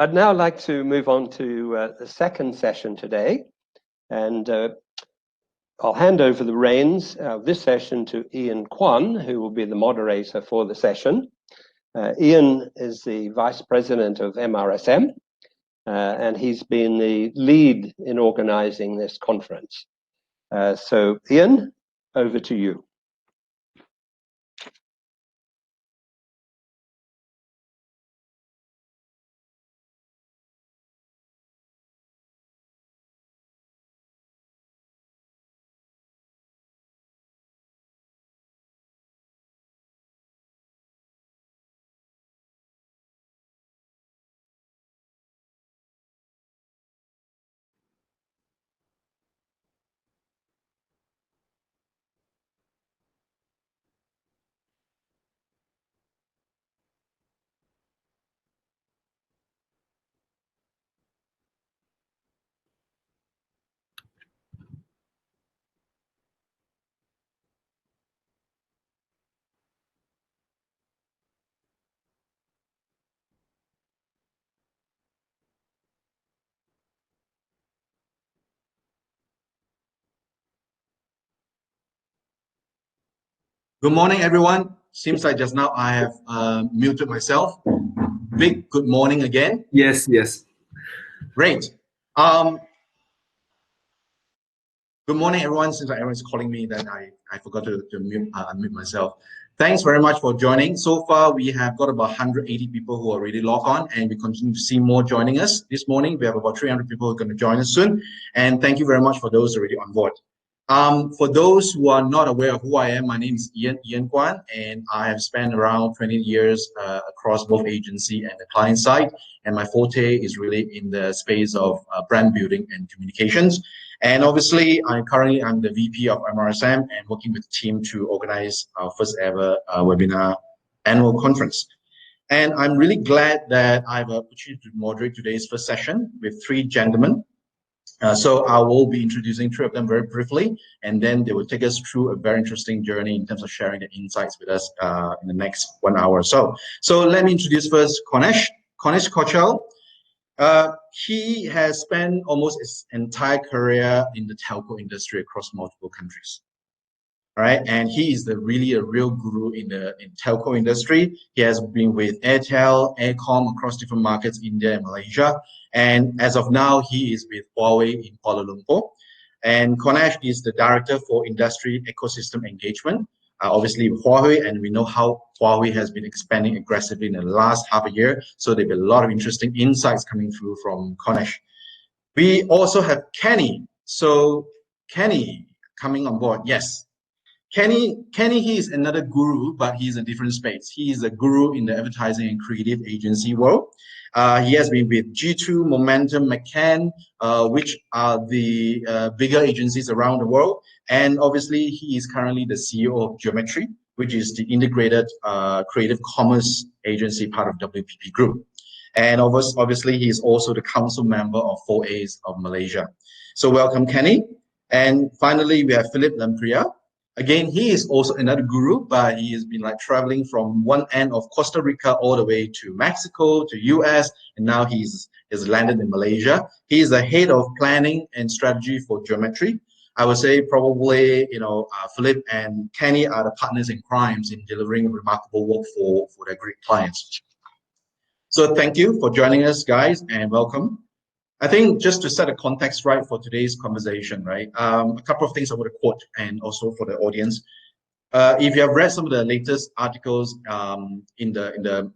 I'd now like to move on to the second session today, and I'll hand over the reins of this session to Ian Kwan, who will be the moderator for the session. Ian is the Vice President of MRSM, and he's been the lead in organizing this conference. So Ian, over to you. Good morning, everyone. Seems like just now I have muted myself. Vic, good morning again. Yes. Great. Good morning, everyone. Since everyone's calling me, then I forgot to unmute myself. Thanks very much for joining. So far, we have got about 180 people who are already logged on, and we continue to see more joining us. This morning, we have about 300 people who are going to join us soon. And thank you very much for those already on board. For those who are not aware of who I am, my name is Ian Kwan, and I have spent around 20 years across both agency and the client side. And my forte is really in the space of brand building and communications. And obviously, I'm the VP of MRSM and working with the team to organize our first ever webinar annual conference. And I'm really glad that I have an opportunity to moderate today's first session with three gentlemen. So I will be introducing three of them very briefly, and then they will take us through a very interesting journey in terms of sharing their insights with us in the next 1 hour or so. So let me introduce first Konesh Kochel. He has spent almost his entire career in the telco industry across multiple countries. All right, and he is really a real guru in telco industry. He has been with Airtel, Aircom across different markets, India and Malaysia. And as of now, he is with Huawei in Kuala Lumpur. And Konesh is the Director for Industry Ecosystem Engagement, obviously with Huawei, and we know how Huawei has been expanding aggressively in the last half a year. So there'll be a lot of interesting insights coming through from Konesh. We also have Kenny. So Kenny coming on board, yes. Kenny, he is another guru, but he's a different space. He is a guru in the advertising and creative agency world. He has been with G2, Momentum, McCann, which are the bigger agencies around the world. And obviously, he is currently the CEO of Geometry, which is the integrated creative commerce agency part of WPP Group. And obviously, he is also the council member of 4As of Malaysia. So welcome, Kenny. And finally, we have Philip Lampriya. Again, he is also another guru, but he has been like traveling from one end of Costa Rica all the way to Mexico, to US, and now he's landed in Malaysia. He is the head of planning and strategy for Geometry. I would say probably, Philip and Kenny are the partners in crimes in delivering remarkable work for their great clients. So thank you for joining us, guys, and welcome. I think just to set a context right for today's conversation, right? A couple of things I want to quote, and also for the audience. If you have read some of the latest articles in the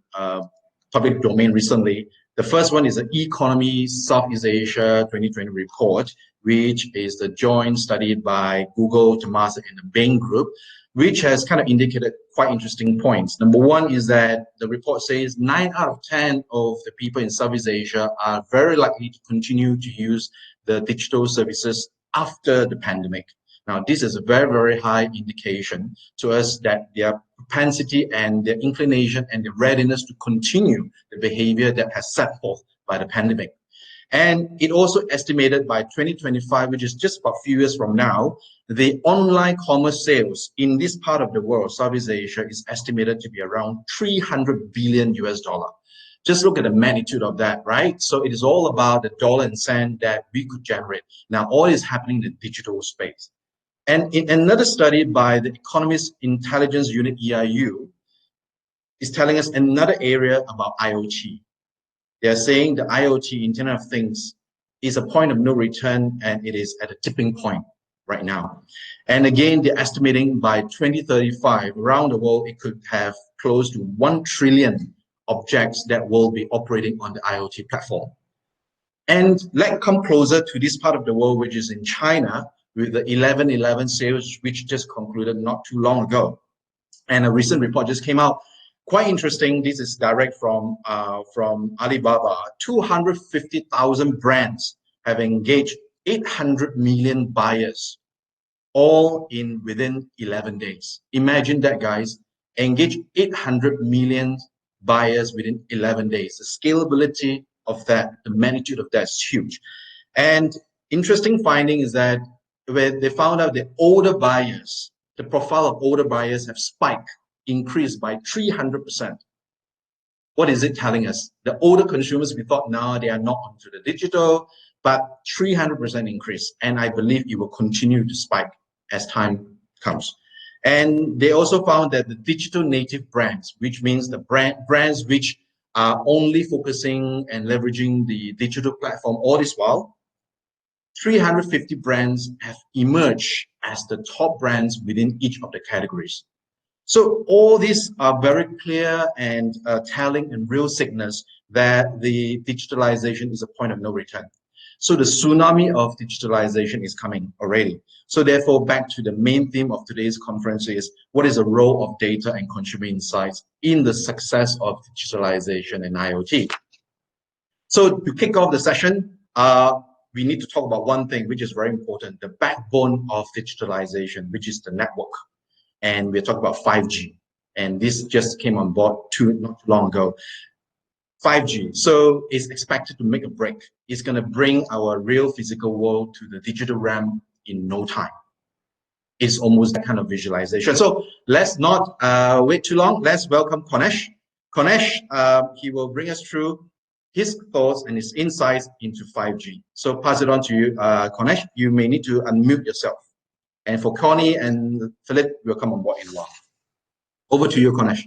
public domain recently, the first one is the Economy Southeast Asia 2020 report, which is the joint study by Google, Temasek, and the Bain Group, which has kind of indicated quite interesting points. Number one is that the report says 9 out of 10 of the people in Southeast Asia are very likely to continue to use the digital services after the pandemic. Now, this is a very, very high indication to us that their propensity and their inclination and their readiness to continue the behavior that has set forth by the pandemic. And it also estimated by 2025, which is just about a few years from now, the online commerce sales in this part of the world, Southeast Asia, is estimated to be around $300 billion. Just look at the magnitude of that, right? So it is all about the dollar and cent that we could generate. Now, all is happening in the digital space. And in another study by the Economist Intelligence Unit, EIU, is telling us another area about IoT. They're saying the IoT, Internet of Things, is a point of no return, and it is at a tipping point right now. And again, they're estimating by 2035, around the world, it could have close to 1 trillion objects that will be operating on the IoT platform. And let's come closer to this part of the world, which is in China, with the 11/11 sales, which just concluded not too long ago. And a recent report just came out. Quite interesting. This is direct from Alibaba. 250,000 brands have engaged 800 million buyers, all within 11 days. Imagine that, guys. Engage 800 million buyers within 11 days. The scalability of that, the magnitude of that is huge. And interesting finding is that where they found out the older buyers, the profile of older buyers have spiked, increased by 300%. What is it telling us? The older consumers, we thought now they are not onto the digital, but 300% increase. And I believe it will continue to spike as time comes. And they also found that the digital native brands, which means the brands which are only focusing and leveraging the digital platform all this while, 350 brands have emerged as the top brands within each of the categories. So all these are very clear and telling and real signals that the digitalization is a point of no return. So the tsunami of digitalization is coming already. So therefore, back to the main theme of today's conference is, what is the role of data and consumer insights in the success of digitalization and IoT? So to kick off the session, we need to talk about one thing, which is very important, the backbone of digitalization, which is the network. And we're talking about 5G. And this just came on board not too long ago. 5G. So it's expected to make a break. It's going to bring our real physical world to the digital realm in no time. It's almost that kind of visualization. So let's not wait too long. Let's welcome Konesh. Konesh, he will bring us through his thoughts and his insights into 5G. So pass it on to you, Konesh. You may need to unmute yourself. And for Connie and Philip, we'll come on board in a while. Over to you, Konesh.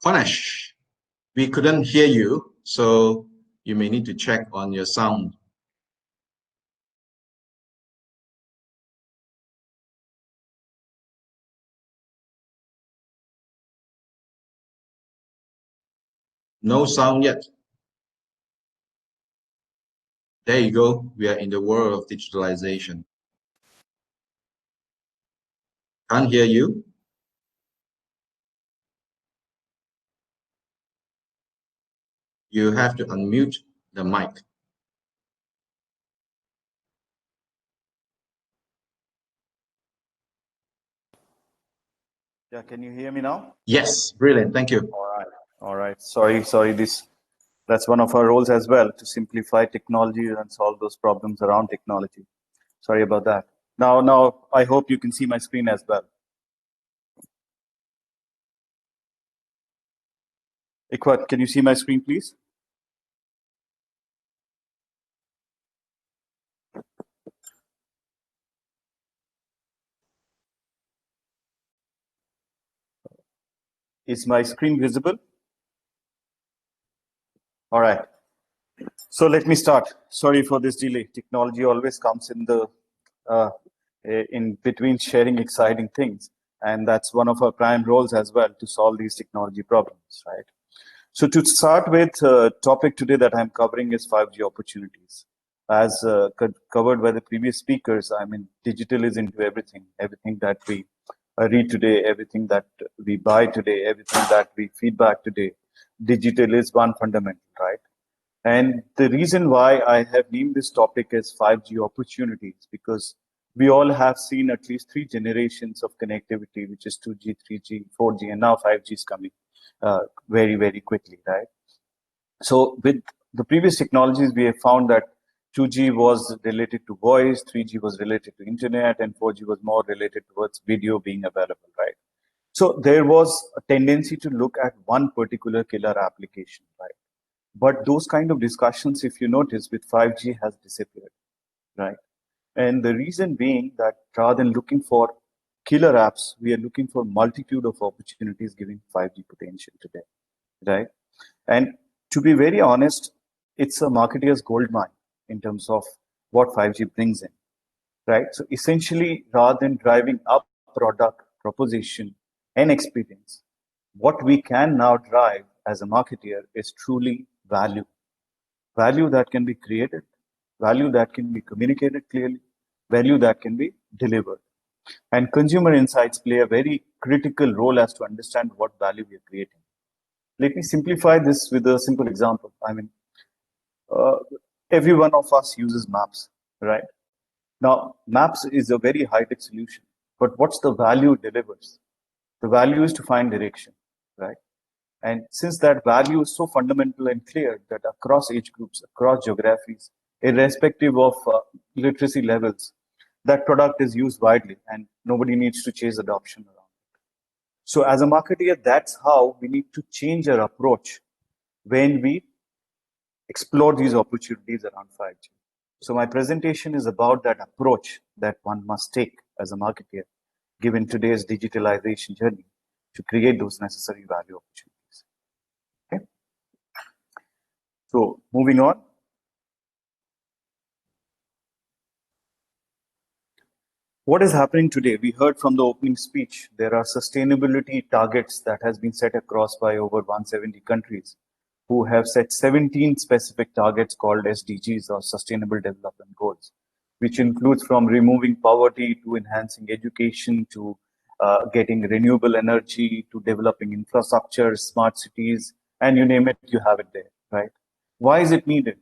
Konesh, we couldn't hear you, so you may need to check on your sound. No sound yet. There you go. We are in the world of digitalization. Can't hear you. You have to unmute the mic. Yeah, can you hear me now? Yes, brilliant. Thank you. All right. Sorry. That's one of our roles as well, to simplify technology and solve those problems around technology. Sorry about that. Now, I hope you can see my screen as well. Ikwat, can you see my screen, please? Is my screen visible? All right. So let me start. Sorry for this delay. Technology always comes in between sharing exciting things. And that's one of our prime roles as well, to solve these technology problems, right? So to start with, topic today that I'm covering is 5G opportunities. As covered by the previous speakers, I mean, digital is into everything. Everything that we read today, everything that we buy today, everything that we feedback today, digital is one fundamental, right? And the reason why I have named this topic as 5G opportunities, because we all have seen at least 3 generations of connectivity, which is 2G, 3G, 4G, and now 5G is coming very, very quickly, right? So with the previous technologies, we have found that 2G was related to voice, 3G was related to internet, and 4G was more related towards video being available, right? So there was a tendency to look at one particular killer application, right? But those kind of discussions, if you notice, with 5G has disappeared, right? And the reason being that rather than looking for killer apps, we are looking for multitude of opportunities giving 5G potential today, right? And to be very honest, it's a marketer's gold mine in terms of what 5G brings in, right? So essentially, rather than driving up product proposition and experience, what we can now drive as a marketer is truly value. Value that can be created, value that can be communicated clearly, value that can be delivered. And consumer insights play a very critical role as to understand what value we are creating. Let me simplify this with a simple example. I mean, uh, every one of us uses maps, right? Now, maps is a very high-tech solution, but what's the value it delivers? The value is to find direction, right? And since that value is so fundamental and clear that across age groups, across geographies, irrespective of literacy levels, that product is used widely and nobody needs to chase adoption around. So as a marketer, that's how we need to change our approach when we explore these opportunities around 5G. So my presentation is about that approach that one must take as a marketer, given today's digitalization journey, to create those necessary value opportunities. Okay. So moving on. What is happening today? We heard from the opening speech, there are sustainability targets that has been set across by over 170 countries who have set 17 specific targets called SDGs or Sustainable Development Goals, which includes from removing poverty to enhancing education to getting renewable energy to developing infrastructure, smart cities, and you name it, you have it there, right? Why is it needed?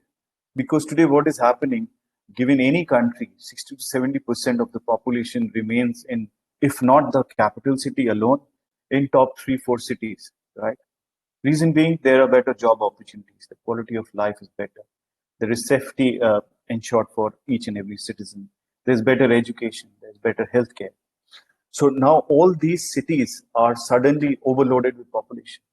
Because today what is happening, given any country, 60 to 70% of the population remains in, if not the capital city alone, in top 3-4 cities, right? Reason being, there are better job opportunities. The quality of life is better. There is safety ensured for each and every citizen. There's better education. There's better healthcare. So now all these cities are suddenly overloaded with population,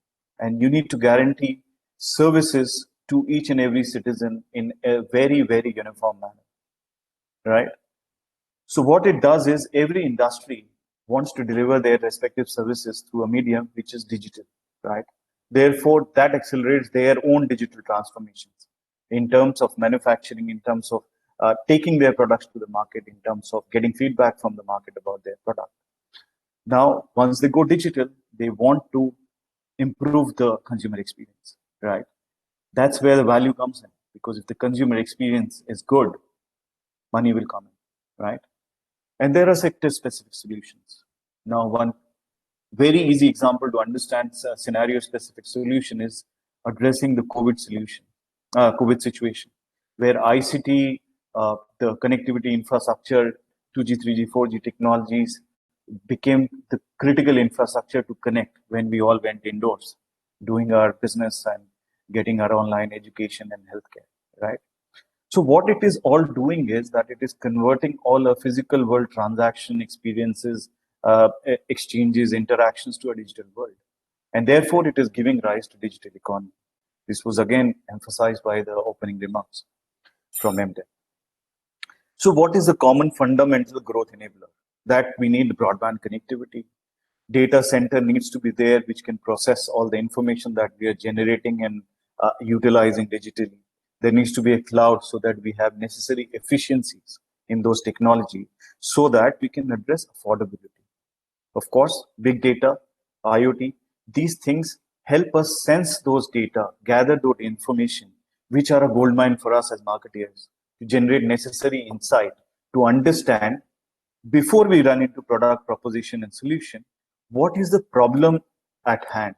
and you need to guarantee services to each and every citizen in a very, very uniform manner, right? So what it does is every industry wants to deliver their respective services through a medium which is digital, right? Therefore, that accelerates their own digital transformations in terms of manufacturing, in terms of taking their products to the market, in terms of getting feedback from the market about their product. Now, once they go digital, they want to improve the consumer experience, right? That's where the value comes in, because if the consumer experience is good, money will come in, right? And there are sector-specific solutions. Now, one very easy example to understand scenario-specific solution is addressing the COVID situation, where ICT, the connectivity infrastructure, 2G, 3G, 4G technologies became the critical infrastructure to connect when we all went indoors, doing our business and getting our online education and healthcare, right? So what it is all doing is that it is converting all our physical world transaction experiences, exchanges, interactions to a digital world. And therefore, it is giving rise to digital economy. This was again emphasized by the opening remarks from MDEC. So what is the common fundamental growth enabler? That we need broadband connectivity. Data center needs to be there, which can process all the information that we are generating and utilizing digitally. There needs to be a cloud so that we have necessary efficiencies in those technology so that we can address affordability. Of course, big data, IoT, these things help us sense those data, gather those information, which are a goldmine for us as marketeers, to generate necessary insight, to understand before we run into product proposition and solution, what is the problem at hand?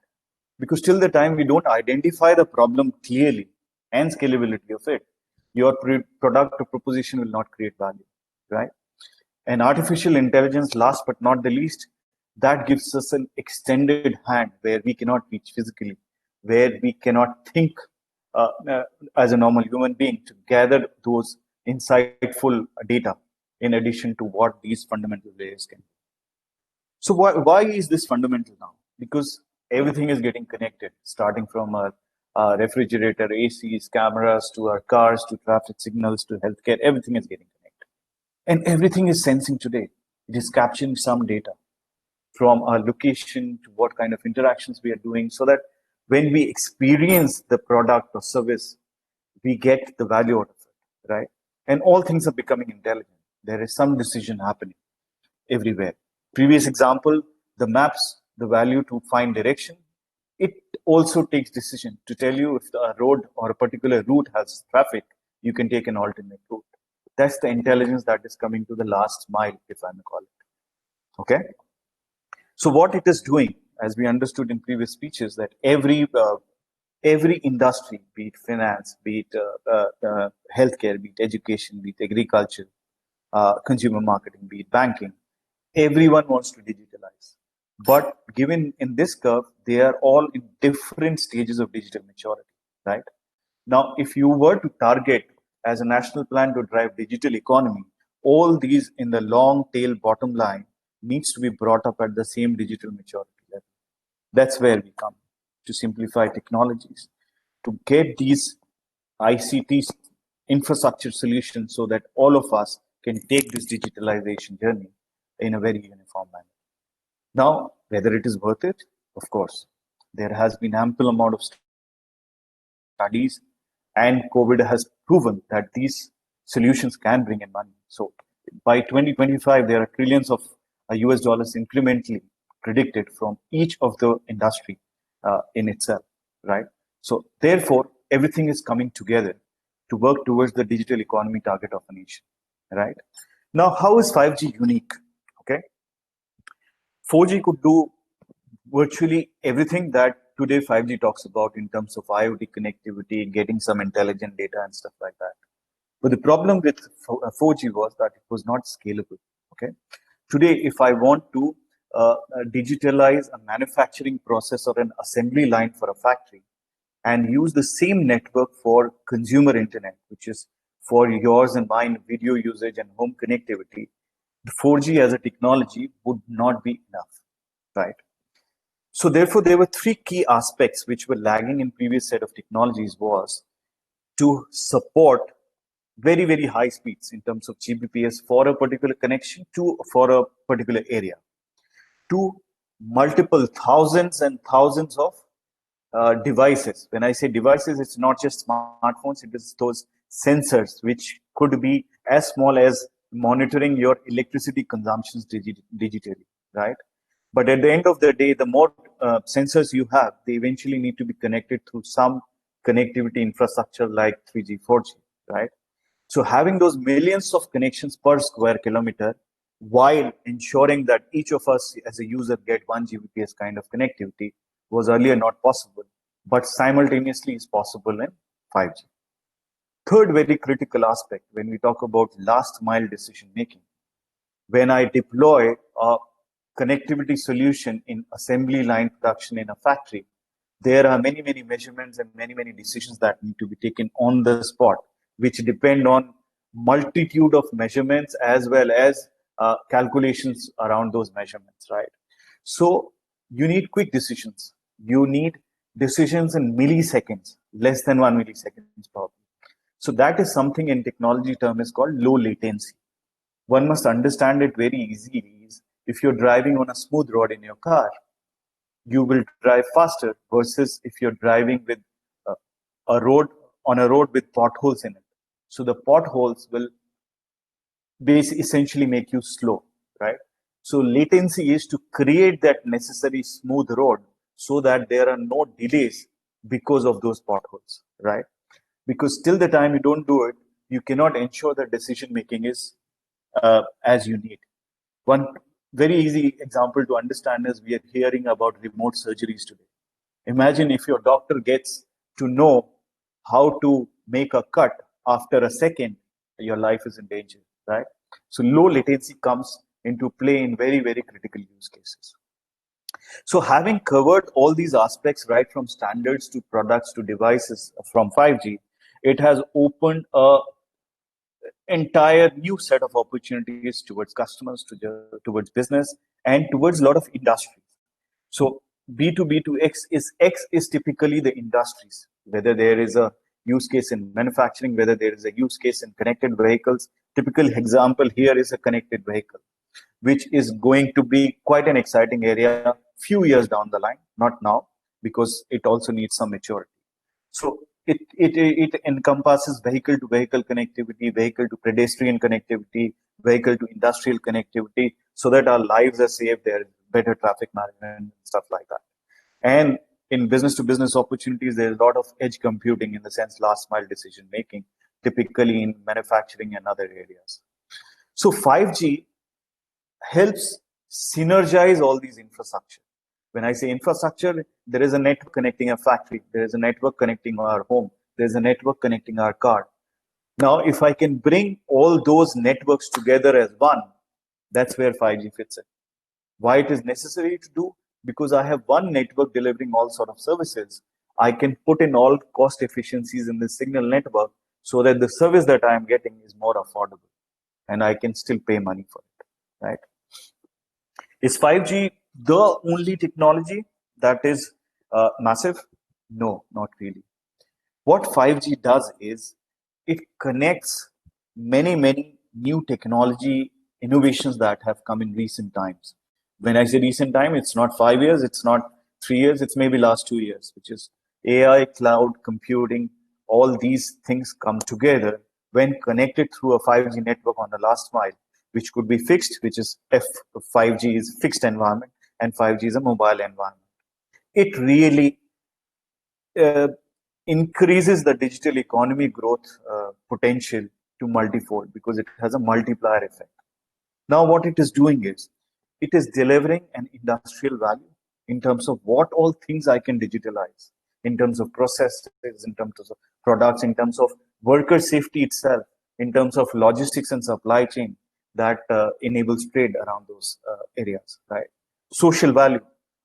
Because till the time we don't identify the problem clearly and scalability of it, your product or proposition will not create value, right? And artificial intelligence, last but not the least, that gives us an extended hand where we cannot reach physically, where we cannot think as a normal human being to gather those insightful data in addition to what these fundamental layers can do. So why is this fundamental now? Because everything is getting connected, starting from our refrigerator, ACs, cameras, to our cars, to traffic signals, to healthcare. Everything is getting connected. And everything is sensing today. It is capturing some data from our location to what kind of interactions we are doing, so that when we experience the product or service, we get the value out of it, right? And all things are becoming intelligent. There is some decision happening everywhere. Previous example, the maps, the value to find direction, it also takes decision to tell you if a road or a particular route has traffic, you can take an alternate route. That's the intelligence that is coming to the last mile, if I may call it. Okay. So what it is doing, as we understood in previous speeches, that every industry, be it finance, be it healthcare, be it education, be it agriculture, consumer marketing, be it banking, everyone wants to digitalize. But given in this curve, they are all in different stages of digital maturity, right? Now, if you were to target as a national plan to drive digital economy, all these in the long tail bottom line needs to be brought up at the same digital maturity level. That's where we come to simplify technologies, to get these ICT infrastructure solutions so that all of us can take this digitalization journey in a very uniform manner. Now, whether it is worth it, of course, there has been ample amount of studies, and COVID has proven that these solutions can bring in money. So by 2025, there are trillions of US dollars incrementally predicted from each of the industry in itself, right? So therefore, everything is coming together to work towards the digital economy target of a nation, right? Now, how is 5G unique? Okay, 4G could do virtually everything that today 5G talks about in terms of IoT connectivity, getting some intelligent data and stuff like that. But the problem with 4G was that it was not scalable. Okay, today if I want to digitalize a manufacturing process or an assembly line for a factory and use the same network for consumer internet, which is for yours and mine video usage and home connectivity, the 4G as a technology would not be enough, right? So therefore, there were three key aspects which were lagging in previous set of technologies was to support very, very high speeds in terms of Gbps for a particular connection for a particular area, to multiple thousands and thousands of devices. When I say devices, it's not just smartphones, it is those sensors which could be as small as monitoring your electricity consumptions digitally, right? But at the end of the day, the more sensors you have, they eventually need to be connected through some connectivity infrastructure like 3G, 4G, right? So having those millions of connections per square kilometer, while ensuring that each of us as a user get 1 Gbps kind of connectivity, was earlier not possible, but simultaneously is possible in 5G. Third very critical aspect when we talk about last mile decision making, when I deploy a connectivity solution in assembly line production in a factory, there are many, many measurements and many, many decisions that need to be taken on the spot, which depend on multitude of measurements as well as calculations around those measurements, right? So you need quick decisions. You need decisions in milliseconds, less than 1 millisecond probably. So that is something in technology term is called low latency. One must understand it very easily. If you're driving on a smooth road in your car, you will drive faster versus if you're driving with a road with potholes in it. So the potholes will essentially make you slow, right? So latency is to create that necessary smooth road so that there are no delays because of those potholes, right? Because till the time you don't do it, you cannot ensure that decision making is as you need. One very easy example to understand is we are hearing about remote surgeries today. Imagine if your doctor gets to know how to make a cut after a second, your life is in danger, right? So low latency comes into play in very, very critical use cases. So having covered all these aspects, right from standards to products to devices from 5G, it has opened a entire new set of opportunities towards customers, towards business, and towards a lot of industries. So B2B to X is typically the industries, whether there is a use case in manufacturing, whether there is a use case in connected vehicles. Typical example here is a connected vehicle, which is going to be quite an exciting area few years down the line, not now, because it also needs some maturity. So it encompasses vehicle to vehicle connectivity, vehicle to pedestrian connectivity, vehicle to industrial connectivity, so that our lives are safe, there is better traffic management and stuff like that. And in business to business opportunities, there's a lot of edge computing in the sense last mile decision making, typically in manufacturing and other areas. So 5G helps synergize all these infrastructure. When I say infrastructure, there is a network connecting a factory, there is a network connecting our home, there is a network connecting our car. Now, if I can bring all those networks together as one, that's where 5G fits in. Why it is necessary to do? Because I have one network delivering all sort of services. I can put in all cost efficiencies in the signal network so that the service that I am getting is more affordable and I can still pay money for it, right? Is 5G the only technology that is massive? No, not really. What 5G does is it connects many new technology innovations that have come in recent times. When I say recent time, it's not 5 years, it's not 3 years, it's maybe last 2 years, which is AI, cloud computing. All these things come together when connected through a 5G network on the last mile, which could be fixed, which is F5G is fixed environment and 5G is a mobile environment. It really uh, increases the digital economy growth potential to multifold because it has a multiplier effect. Now, what it is doing is it is delivering an industrial value in terms of what all things I can digitalize, in terms of processes, in terms of products, in terms of worker safety itself, in terms of logistics and supply chain that enables trade around those areas, right? Social value,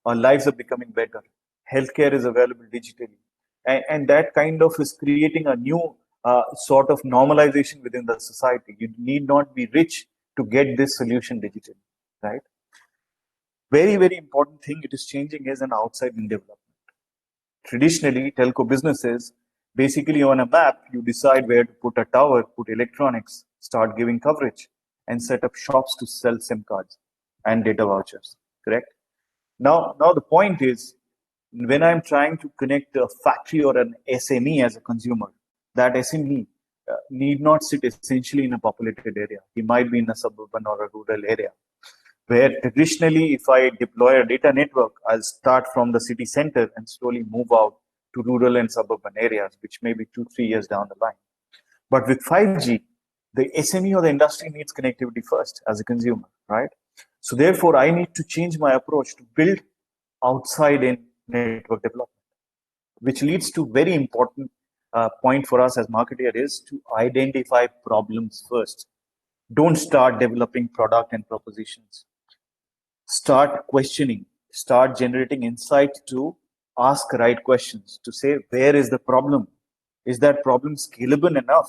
our lives are becoming better. Healthcare is available digitally. And that kind of is creating a new sort of normalization within the society. You need not be rich to get this solution digitally, right? Very important thing it is changing is an outside-in development. Traditionally, telco businesses, basically on a map, you decide where to put a tower, put electronics, start giving coverage, and set up shops to sell SIM cards and data vouchers, correct? Now the point is, when I'm trying to connect a factory or an SME as a consumer, that SME need not sit essentially in a populated area. He might be in a suburban or a rural area, where traditionally, if I deploy a data network, I'll start from the city center and slowly move out to rural and suburban areas, which may be 2-3 years down the line. But with 5G, the SME or the industry needs connectivity first as a consumer, right? So therefore, I need to change my approach to build outside in network development, which leads to very important point for us as marketer is to identify problems first. Don't start developing product and propositions. Start questioning, start generating insight to ask right questions, to say, where is the problem? Is that problem scalable enough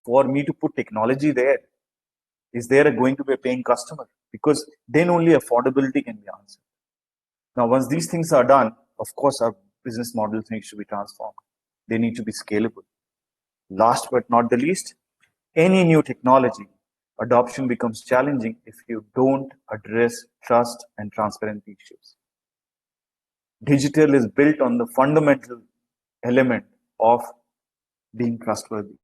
for me to put technology there? Is there going to be a paying customer? Because then only affordability can be answered. Now, once these things are done, of course, our business models need to be transformed. They need to be scalable. Last but not the least, any new technology adoption becomes challenging if you don't address trust and transparency issues. Digital is built on the fundamental element of being trustworthy.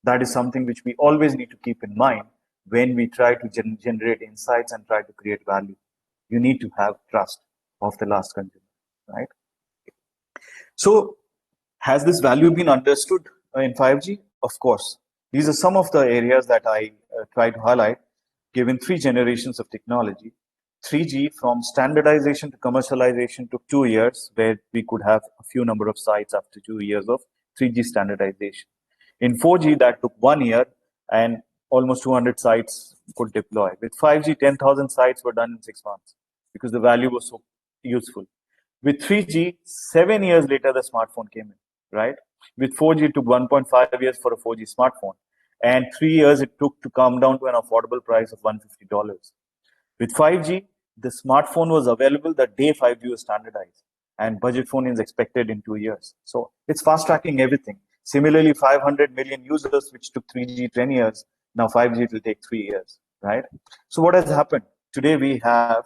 That is something which we always need to keep in mind when we try to generate insights and try to create value. You need to have trust of the last consumer. right? So has this value been understood in 5G? Of course. These are some of the areas that I try to highlight. Given 3 generations of technology, 3G from standardization to commercialization took 2 years, where we could have a few number of sites after 2 years of 3G standardization. In 4G, that took 1 year and almost 200 sites could deploy. With 5G, 10,000 sites were done in 6 months because the value was so useful. With 3G, 7 years later, the smartphone came in, right? With 4G, it took 1.5 years for a 4G smartphone. And 3 years it took to come down to an affordable price of $150. With 5G, the smartphone was available the day 5G was standardized. And budget phone is expected in 2 years. So it's fast tracking everything. Similarly, 500 million users, which took 3G 10 years, now 5G it will take 3 years, right? So what has happened? Today we have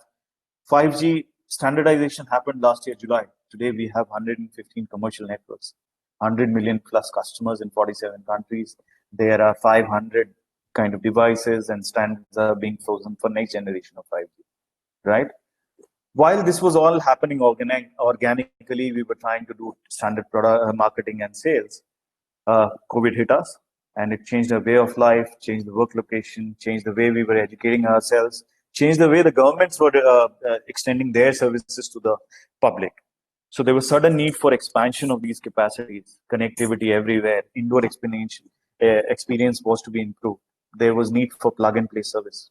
5G standardization happened last year, July. Today we have 115 commercial networks, 100 million plus customers in 47 countries. There are 500 kind of devices and standards are being frozen for next generation of 5G, right? While this was all happening organically, we were trying to do standard product marketing and sales. COVID hit us and it changed our way of life, changed the work location, changed the way we were educating ourselves, changed the way the governments were extending their services to the public. So there was sudden need for expansion of these capacities, connectivity everywhere, indoor experience was to be improved. There was need for plug and play service.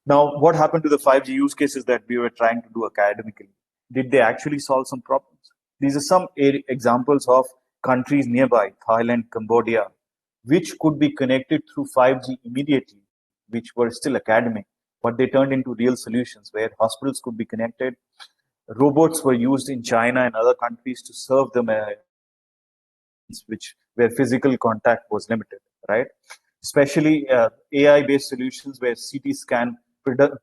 Now, what happened to the 5G use cases that we were trying to do academically? Did they actually solve some problems? These are some examples of countries nearby, Thailand, Cambodia, which could be connected through 5G immediately, which were still academic, but they turned into real solutions where hospitals could be connected. Robots were used in China and other countries to serve them, where physical contact was limited, right? Especially AI-based solutions where CT scan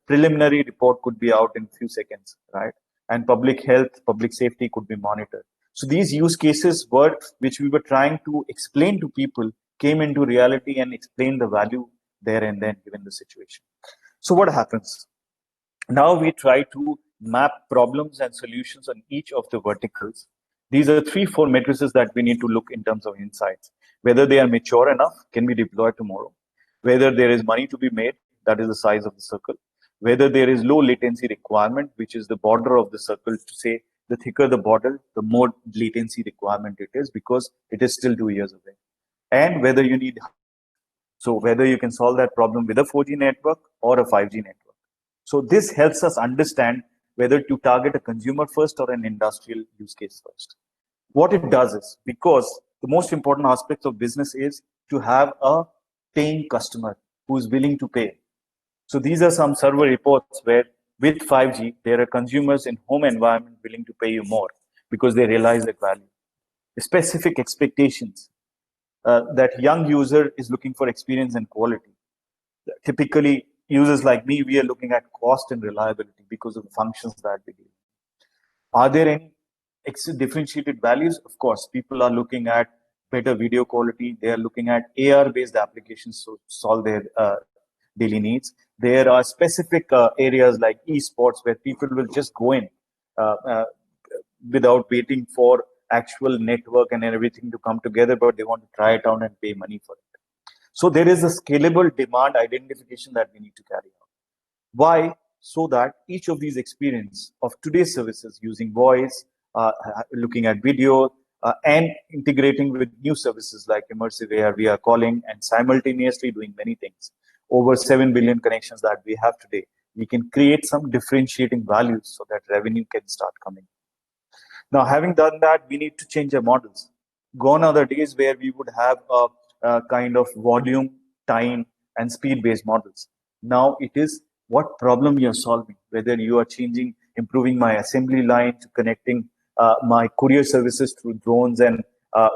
preliminary report could be out in a few seconds, right? And public health, public safety could be monitored. So these use cases which we were trying to explain to people came into reality and explained the value there and then given the situation. So what happens? Now we try to map problems and solutions on each of the verticals. These are 3-4 matrices that we need to look in terms of insights. Whether they are mature enough, can be deployed tomorrow. Whether there is money to be made, that is the size of the circle. Whether there is low latency requirement, which is the border of the circle, to say the thicker the border, the more latency requirement it is because it is still 2 years away. And whether you need, so whether you can solve that problem with a 4G network or a 5G network. So this helps us understand whether to target a consumer first or an industrial use case first. What it does is, because the most important aspect of business is to have a paying customer who is willing to pay. So these are some survey reports where with 5G, there are consumers in home environment willing to pay you more because they realize that value. Specific expectations that young user is looking for experience and quality. Typically, users like me, we are looking at cost and reliability because of the functions that we do. Are there any differentiated values? Of course, people are looking at better video quality. They are looking at AR-based applications to solve their daily needs. There are specific areas like esports where people will just go in without waiting for actual network and everything to come together, but they want to try it out and pay money for it. So there is a scalable demand identification that we need to carry out. Why? So that each of these experience of today's services using voice, looking at video, and integrating with new services like immersive AR, VR calling, and simultaneously doing many things. Over 7 billion connections that we have today, we can create some differentiating values so that revenue can start coming. Now, having done that, we need to change our models. Gone are the days where we would have a kind of volume, time, and speed-based models. Now it is what problem you're solving, whether you are improving my assembly line to connecting my courier services through drones and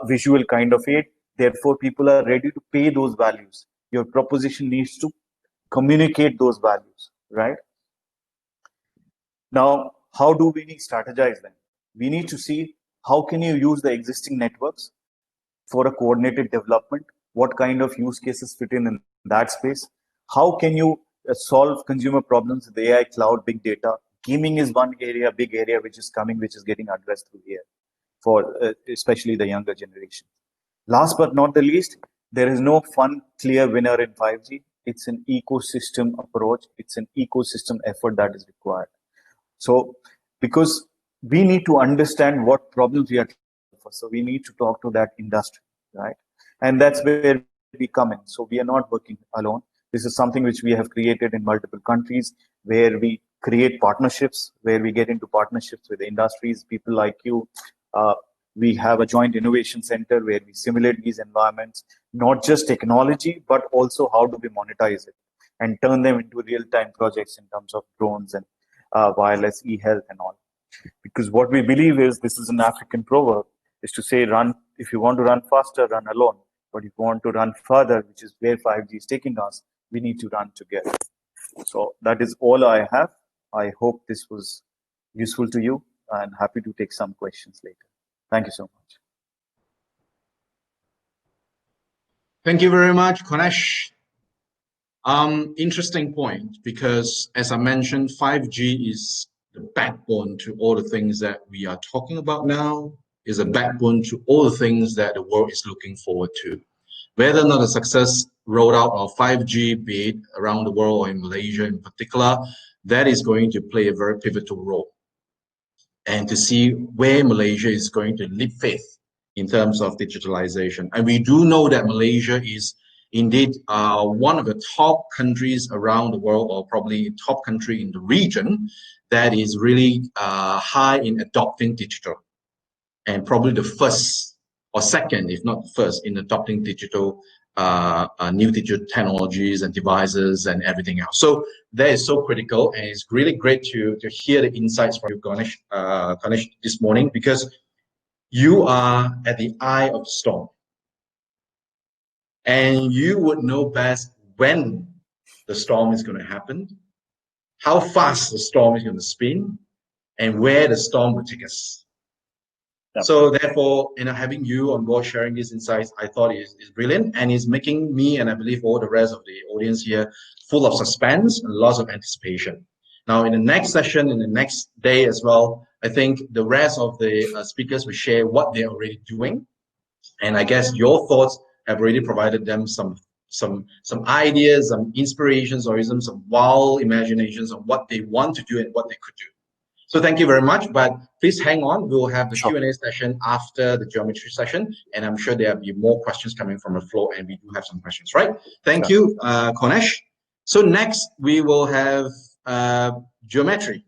visual kind of aid. Therefore, people are ready to pay those values. Your proposition needs to communicate those values, right? Now, how do we strategize then? We need to see how can you use the existing networks for a coordinated development? What kind of use cases fit in that space? How can you solve consumer problems with AI, cloud, big data, Gaming is one area, big area, which is coming, which is getting addressed through here for especially the younger generation. Last but not the least, there is no fun, clear winner in 5G. It's an ecosystem approach. It's an ecosystem effort that is required. So, because we need to understand what problems we are for, so we need to talk to that industry, right? And that's where we come in. So we are not working alone. This is something which we have created in multiple countries, where we create partnerships, where we get into partnerships with industries, people like you. We have a joint innovation center where we simulate these environments, not just technology, but also how do we monetize it and turn them into real-time projects in terms of drones and wireless e-health and all. Because what we believe is, this is an African proverb, is to say, run, if you want to run faster, run alone. But if you want to run further, which is where 5G is taking us, we need to run together. So that is all I have. I hope this was useful to you, and happy to take some questions later. Thank you so much. Thank you very much, Konesh. Interesting point, because as I mentioned, 5G is the backbone to all the things that we are talking about now, is a backbone to all the things that the world is looking forward to. Whether or not the success rollout of 5G, be it around the world or in Malaysia in particular, that is going to play a very pivotal role. And to see where Malaysia is going to leap faith in terms of digitalization. And we do know that Malaysia is indeed one of the top countries around the world, or probably top country in the region, that is really high in adopting digital, and probably the first or second, if not first, in adopting digital, new digital technologies and devices and everything else. So that is so critical, and it's really great to hear the insights from you, Ganesh, this morning, because you are at the eye of the storm, and you would know best when the storm is going to happen, how fast the storm is going to spin, and where the storm will take us. Yep. So therefore, having you on board sharing these insights, I thought is brilliant, and is making me, and I believe all the rest of the audience here, full of suspense and lots of anticipation. Now, in the next session, in the next day as well, I think the rest of the speakers will share what they're already doing, and I guess your thoughts have already provided them some ideas, some inspirations, or even some wild imaginations of what they want to do and what they could do. So thank you very much, but please hang on. We'll have the Q&A session after the geometry session, and I'm sure there'll be more questions coming from the floor, and we do have some questions, right? Thank you, Konesh. So next, we will have geometry,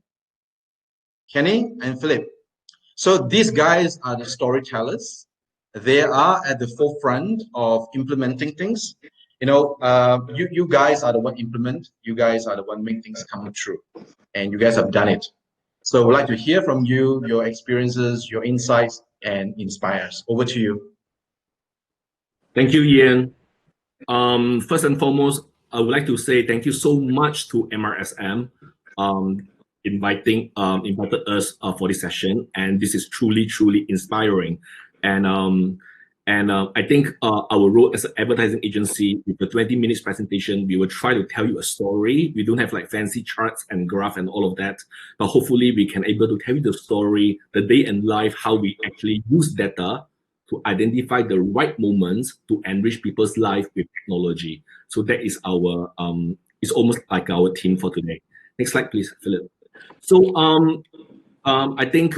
Kenny and Philip. So these guys are the storytellers. They are at the forefront of implementing things. You guys are the one implement. You guys are the one make things come true, and you guys have done it. So we'd like to hear from you, your experiences, your insights, and inspires. Over to you. Thank you, Ian. First and foremost, I would like to say thank you so much to MRSM invited us for this session, and this is truly inspiring. And I think our role as an advertising agency, with the 20 minutes presentation, we will try to tell you a story. We don't have like fancy charts and graph and all of that, but hopefully we can able to tell you the story, the day in life, how we actually use data to identify the right moments to enrich people's life with technology. So that is our, it's almost like our theme for today. Next slide, please, Philip. So I think,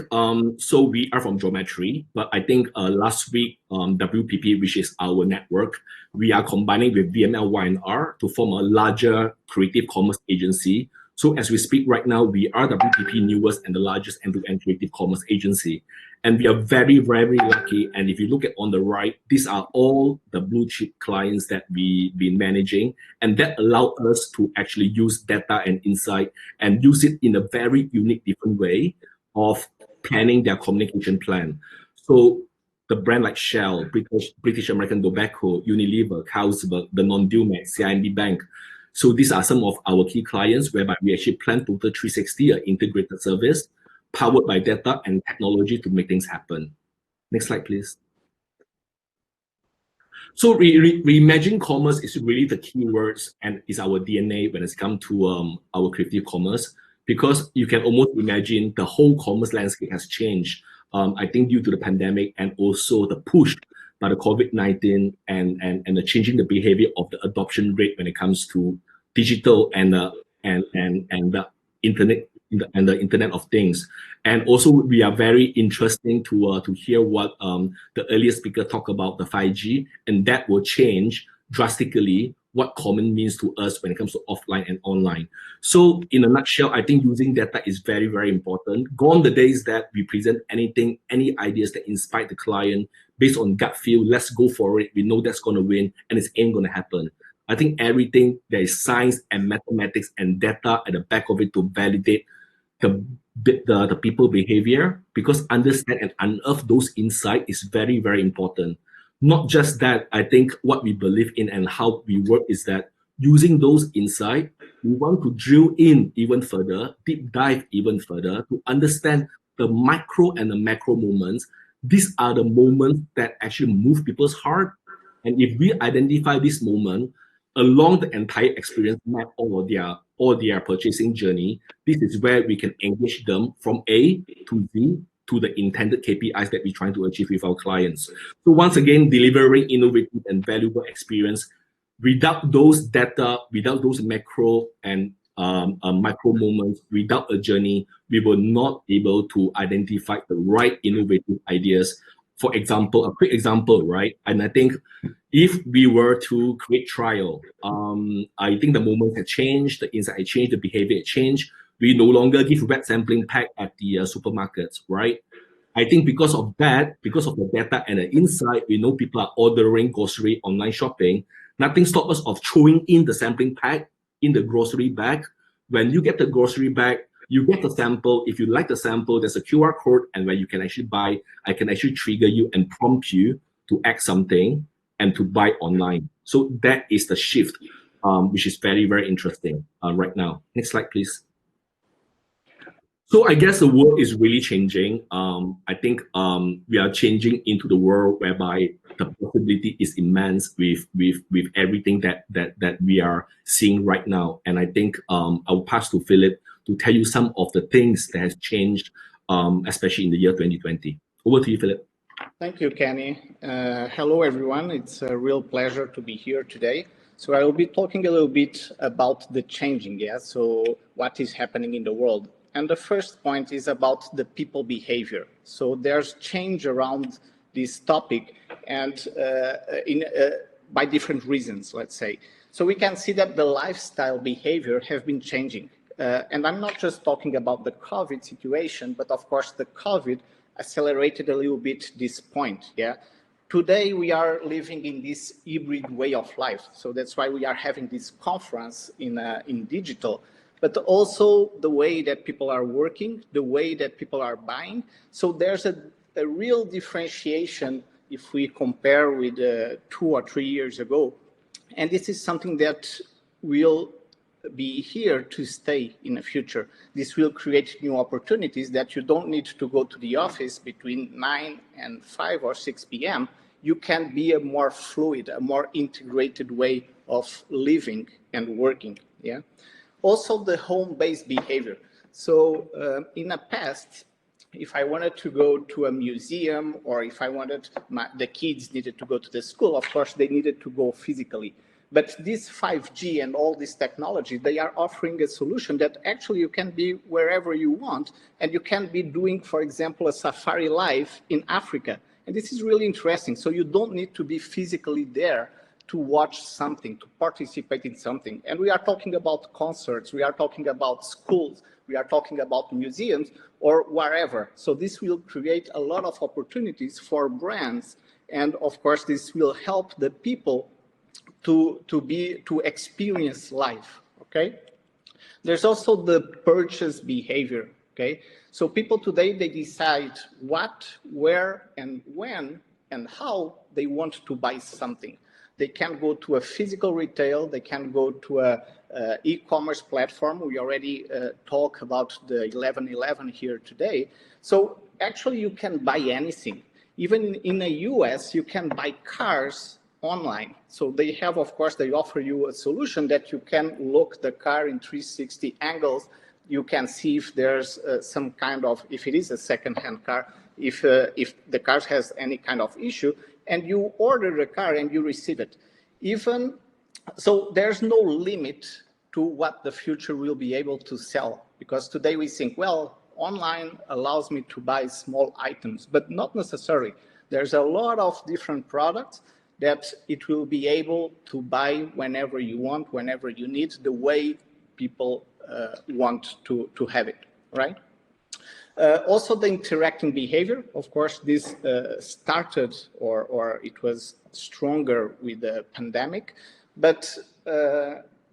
so we are from Geometry, but I think last week, WPP, which is our network, we are combining with VML Y&R to form a larger creative commerce agency. So as we speak right now, we are WPP newest and the largest end-to-end creative commerce agency. And we are very lucky. And if you look at on the right, these are all the blue chip clients that we've been managing. And that allowed us to actually use data and insight and use it in a very unique, different way of planning their communication plan. So the brand like Shell, British American Tobacco, Unilever, Carlsberg, the non-Dumex, CIMB Bank. So these are some of our key clients whereby we actually plan total 360, an integrated service powered by data and technology to make things happen. Next slide, please. So reimagining commerce is really the key words and is our DNA when it's come to our creative commerce. because you can almost imagine the whole commerce landscape has changed. I think due to the pandemic and also the push by the COVID-19 and the changing the behavior of the adoption rate when it comes to digital and the internet and the Internet of Things. And also we are very interesting to hear what the earlier speaker talked about, the 5G, and that will change drastically what common means to us when it comes to offline and online. So in a nutshell, I think using data is very, very important. Gone the days that we present anything, any ideas that inspire the client based on gut feel, let's go for it. We know that's going to win and it ain't going to happen. I think everything, there is science and mathematics and data at the back of it to validate the people behavior, because understand and unearth those insights is very, very important. Not just that, I think what we believe in and how we work is that using those insights, we want to drill in even further, deep dive even further to understand the micro and the macro moments. These are the moments that actually move people's heart. And if we identify this moment along the entire experience map or their purchasing journey, this is where we can engage them from A to Z to the intended KPIs that we're trying to achieve with our clients. So once again, delivering innovative and valuable experience without those data, without those macro and micro moments, without a journey, we will not be able to identify the right innovative ideas. For example, a quick example, right? And I think if we were to create trial, I think the moment had changed, the insight had changed, the behavior had changed. We no longer give wet sampling pack at the supermarkets, right? I think because of that, because of the data and the insight, we know people are ordering grocery online shopping. Nothing stops us of throwing in the sampling pack in the grocery bag. When you get the grocery bag, you get the sample. If you like the sample, there's a QR code, and where you can actually buy, I can actually trigger you and prompt you to add something and to buy online. So that is the shift, which is very, very interesting right now. Next slide, please. So I guess the world is really changing. I think we are changing into the world whereby the possibility is immense with everything that we are seeing right now. And I think I'll pass to Philip to tell you some of the things that has changed, especially in the year 2020. Over to you, Philip. Thank you, Kenny. Hello, everyone. It's a real pleasure to be here today. So I will be talking a little bit about the changing, so what is happening in the world. And the first point is about the people behavior. So there's change around this topic and by different reasons, let's say. So we can see that the lifestyle behavior have been changing. And I'm not just talking about the COVID situation, but of course the COVID accelerated a little bit this point, Today we are living in this hybrid way of life. So that's why we are having this conference in digital, but also the way that people are working, the way that people are buying. So there's a real differentiation if we compare with 2 or 3 years ago. And this is something that will be here to stay in the future. This will create new opportunities that you don't need to go to the office between 9 and 5 or 6 p.m. You can be a more fluid, a more integrated way of living and working, Also the home-based behavior. So in the past, if I wanted to go to a museum or if I wanted, the kids needed to go to the school, of course they needed to go physically. But this 5G and all this technology, they are offering a solution that actually you can be wherever you want, and you can be doing, for example, a safari live in Africa. And this is really interesting. So you don't need to be physically there to watch something, to participate in something. And we are talking about concerts, we are talking about schools, we are talking about museums or wherever. So this will create a lot of opportunities for brands. And of course, this will help the people to experience life, okay? There's also the purchase behavior, okay? So people today, they decide what, where, and when, and how they want to buy something. They can go to a physical retail, they can go to a e-commerce platform. We already talk about the 1111 here today. So actually you can buy anything. Even in the US, you can buy cars online. So they have, of course, they offer you a solution that you can look the car in 360 angles. you can see if there's some kind of, if it is a second-hand car, if the car has any kind of issue, and you order the car and you receive it. Even so, there's no limit to what the future will be able to sell, because today we think, well, online allows me to buy small items, but not necessarily. There's a lot of different products that it will be able to buy whenever you want, whenever you need, the way people want to have it, right? Also, the interacting behavior, of course, this started or it was stronger with the pandemic, but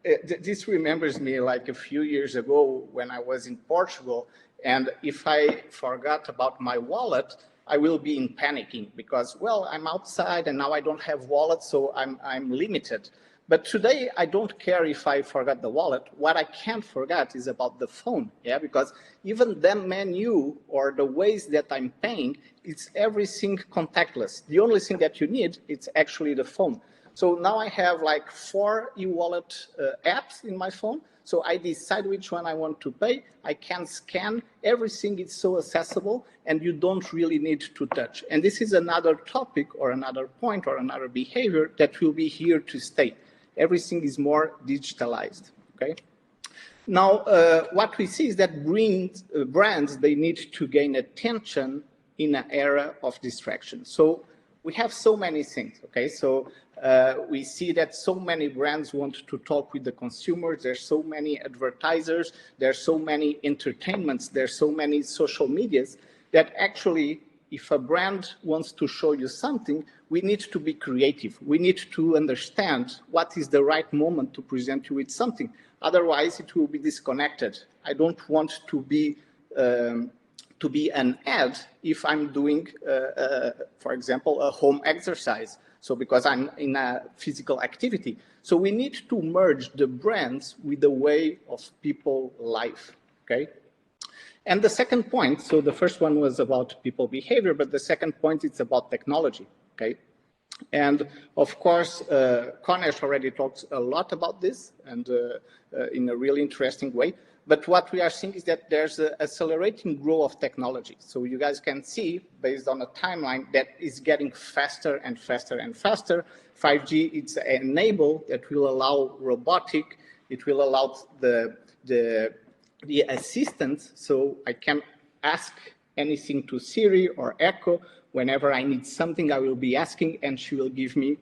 this remembers me like a few years ago when I was in Portugal, and if I forgot about my wallet, I will be in panicking because, well, I'm outside and now I don't have wallet, so I'm limited. But today, I don't care if I forgot the wallet. What I can't forget is about the phone, yeah? Because even the menu or the ways that I'm paying, it's everything contactless. The only thing that you need, it's actually the phone. So now I have like 4 e-wallet apps in my phone. So I decide which one I want to pay. I can scan. Everything is so accessible, and you don't really need to touch. And this is another topic or another point or another behavior that will be here to stay. Everything is more digitalized, okay? Now, what we see is that brands, they need to gain attention in an era of distraction. So we have so many things, okay? So we see that so many brands want to talk with the consumers. There's so many advertisers. There's so many entertainments. There's so many social medias that actually, if a brand wants to show you something, we need to be creative. We need to understand what is the right moment to present you with something. Otherwise, it will be disconnected. I don't want to be an ad if I'm doing, for example, a home exercise. So because I'm in a physical activity. So we need to merge the brands with the way of people life, okay? And the second point, so the first one was about people behavior, but the second point, it's about technology, okay? And of course, Konesh already talked a lot about this and in a really interesting way. But what we are seeing is that there's an accelerating growth of technology. So you guys can see, based on a timeline, that is getting faster and faster and faster. 5G, it's an enable that will allow robotic, it will allow the assistant, so I can ask anything to Siri or Echo. Whenever I need something, I will be asking, and she will give me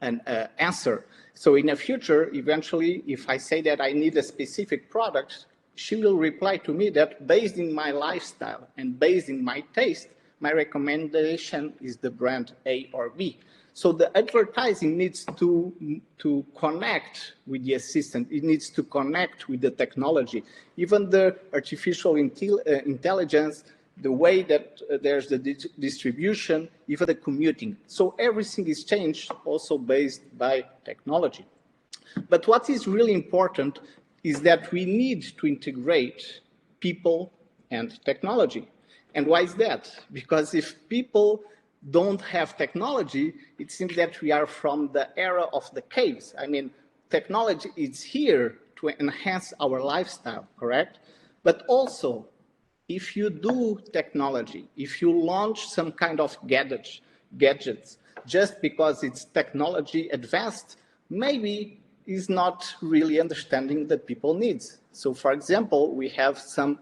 an answer. So in the future, eventually, if I say that I need a specific product, she will reply to me that based in my lifestyle and based in my taste, my recommendation is the brand A or B. So the advertising needs to connect with the assistant. It needs to connect with the technology. Even the artificial intelligence, the way that there's the distribution, even the commuting. So everything is changed also based by technology. But what is really important is that we need to integrate people and technology. And why is that? Because if people don't have technology, it seems that we are from the era of the caves. I mean, technology is here to enhance our lifestyle, correct? But also, if you do technology, if you launch some kind of gadgets, just because it's technology advanced, maybe is not really understanding the people needs. So for example, we have some,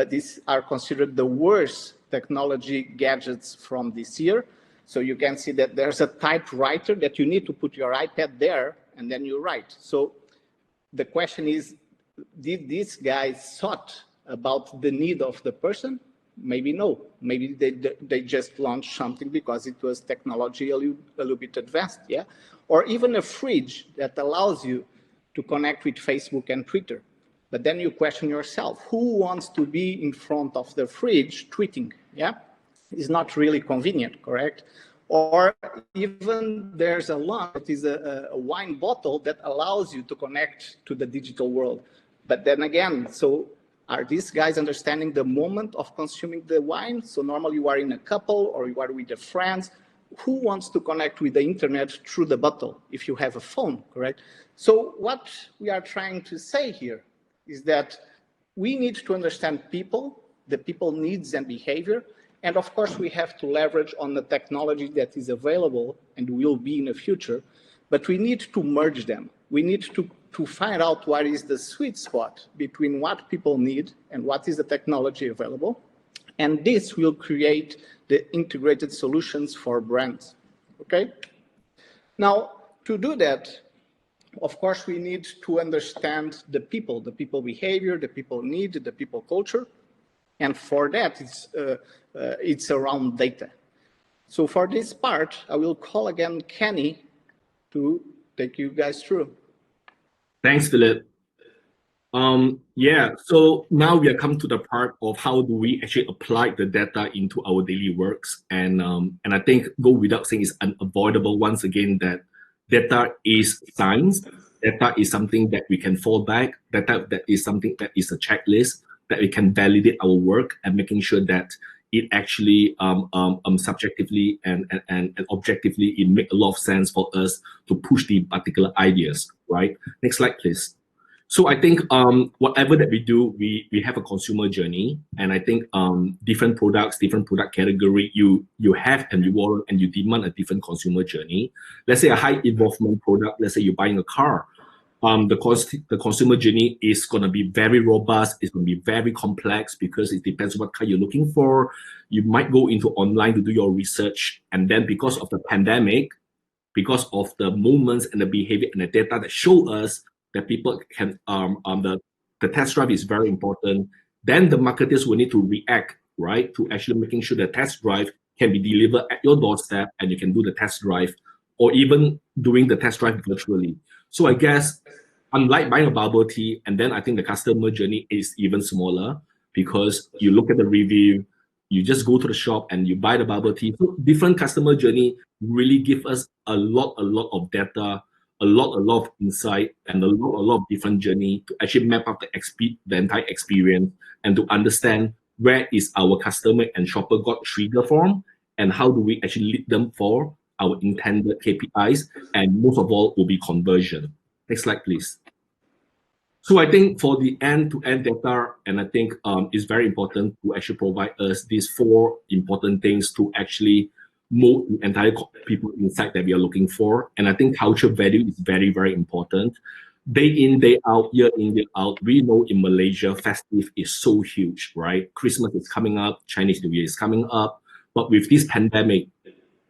these are considered the worst technology gadgets from this year. So you can see that there's a typewriter that you need to put your iPad there and then you write. So the question is, did these guys thought about the need of the person? Maybe no. Maybe they just launched something because it was technology a little bit advanced, yeah? Or even a fridge that allows you to connect with Facebook and Twitter. But then you question yourself, who wants to be in front of the fridge tweeting, yeah? It's not really convenient, correct? Or even there's a lamp that is a wine bottle that allows you to connect to the digital world. But then again, so are these guys understanding the moment of consuming the wine? So normally you are in a couple or you are with your friends. Who wants to connect with the internet through the bottle if you have a phone, correct? So what we are trying to say here is that we need to understand people, the people needs and behavior. And of course, we have to leverage on the technology that is available and will be in the future, but we need to merge them. We need to find out what is the sweet spot between what people need and what is the technology available. And this will create the integrated solutions for brands, okay? Now, to do that, of course, we need to understand the people behavior, the people need, the people culture. And for that, it's around data. So for this part, I will call again Kenny to take you guys through. Thanks, Philip. Yeah, so now we are come to the part of how do we actually apply the data into our daily works. And I think go without saying is unavoidable once again that data is science. Data is something that we can fall back. Data that is something that is a checklist that we can validate our work and making sure that it actually subjectively and objectively it make a lot of sense for us to push the particular ideas, right? Next slide, please. So I think whatever that we do, we have a consumer journey, and I think different products, different product category, you have and you want and you demand a different consumer journey. Let's say a high involvement product. Let's say you're buying a car. The consumer journey is going to be very robust. It's going to be very complex because it depends on what car you're looking for. You might go into online to do your research, and then because of the pandemic, because of the moments and the behavior and the data that show us that people can the test drive is very important. Then the marketers will need to react, right, to actually making sure the test drive can be delivered at your doorstep and you can do the test drive, or even doing the test drive virtually. So I guess unlike buying a bubble tea, and then I think the customer journey is even smaller because you look at the review, you just go to the shop and you buy the bubble tea. So different customer journey really give us a lot of data, a lot of insight, and a lot of different journey to actually map out the entire experience and to understand where is our customer and shopper got trigger from, and how do we actually lead them for our intended KPIs, and most of all will be conversion. Next slide, please. So I think for the end-to-end data, and I think it's very important to actually provide us these 4 important things to actually mold the entire people insight that we are looking for. And I think culture value is very, very important. Day in, day out, year in, year out, we know in Malaysia, festive is so huge, right? Christmas is coming up, Chinese New Year is coming up. But with this pandemic,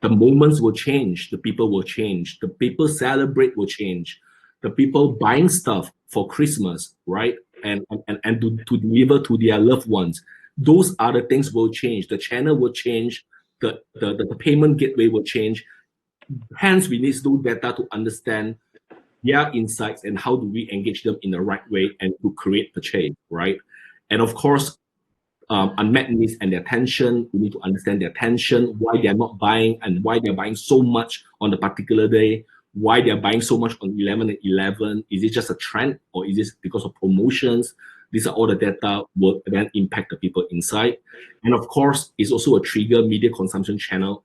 the moments will change, the people will change, the people celebrate will change, the people buying stuff for Christmas, right? And to deliver to their loved ones. Those other things will change. The channel will change, the payment gateway will change. Hence, we need those data to understand their insights and how do we engage them in the right way and to create the change, right? And of course, unmet needs and their tension. We need to understand their tension, why they're not buying and why they're buying so much on the particular day, why they're buying so much on 11 and 11. Is it just a trend or is it because of promotions? These are all the data will then impact the people inside. And of course, it's also a trigger media consumption channel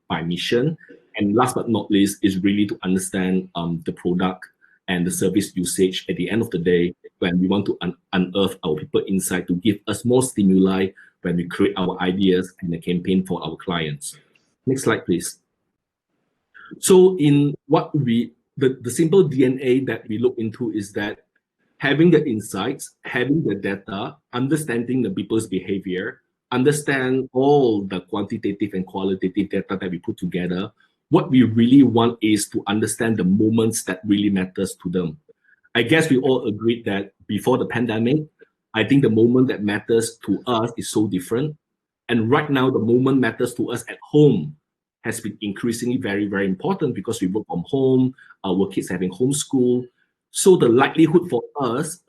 by mission. And last but not least is really to understand the product and the service usage at the end of the day when we want to unearth our people insight to give us more stimuli when we create our ideas and the campaign for our clients. Next slide, please. So in what the simple DNA that we look into is that having the insights, having the data, understanding the people's behavior, understand all the quantitative and qualitative data that we put together. What we really want is to understand the moments that really matters to them. I guess we all agreed that before the pandemic, I think the moment that matters to us is so different. And right now, the moment matters to us at home has been increasingly very, very important because we work from home, our kids having homeschool. So the likelihood for us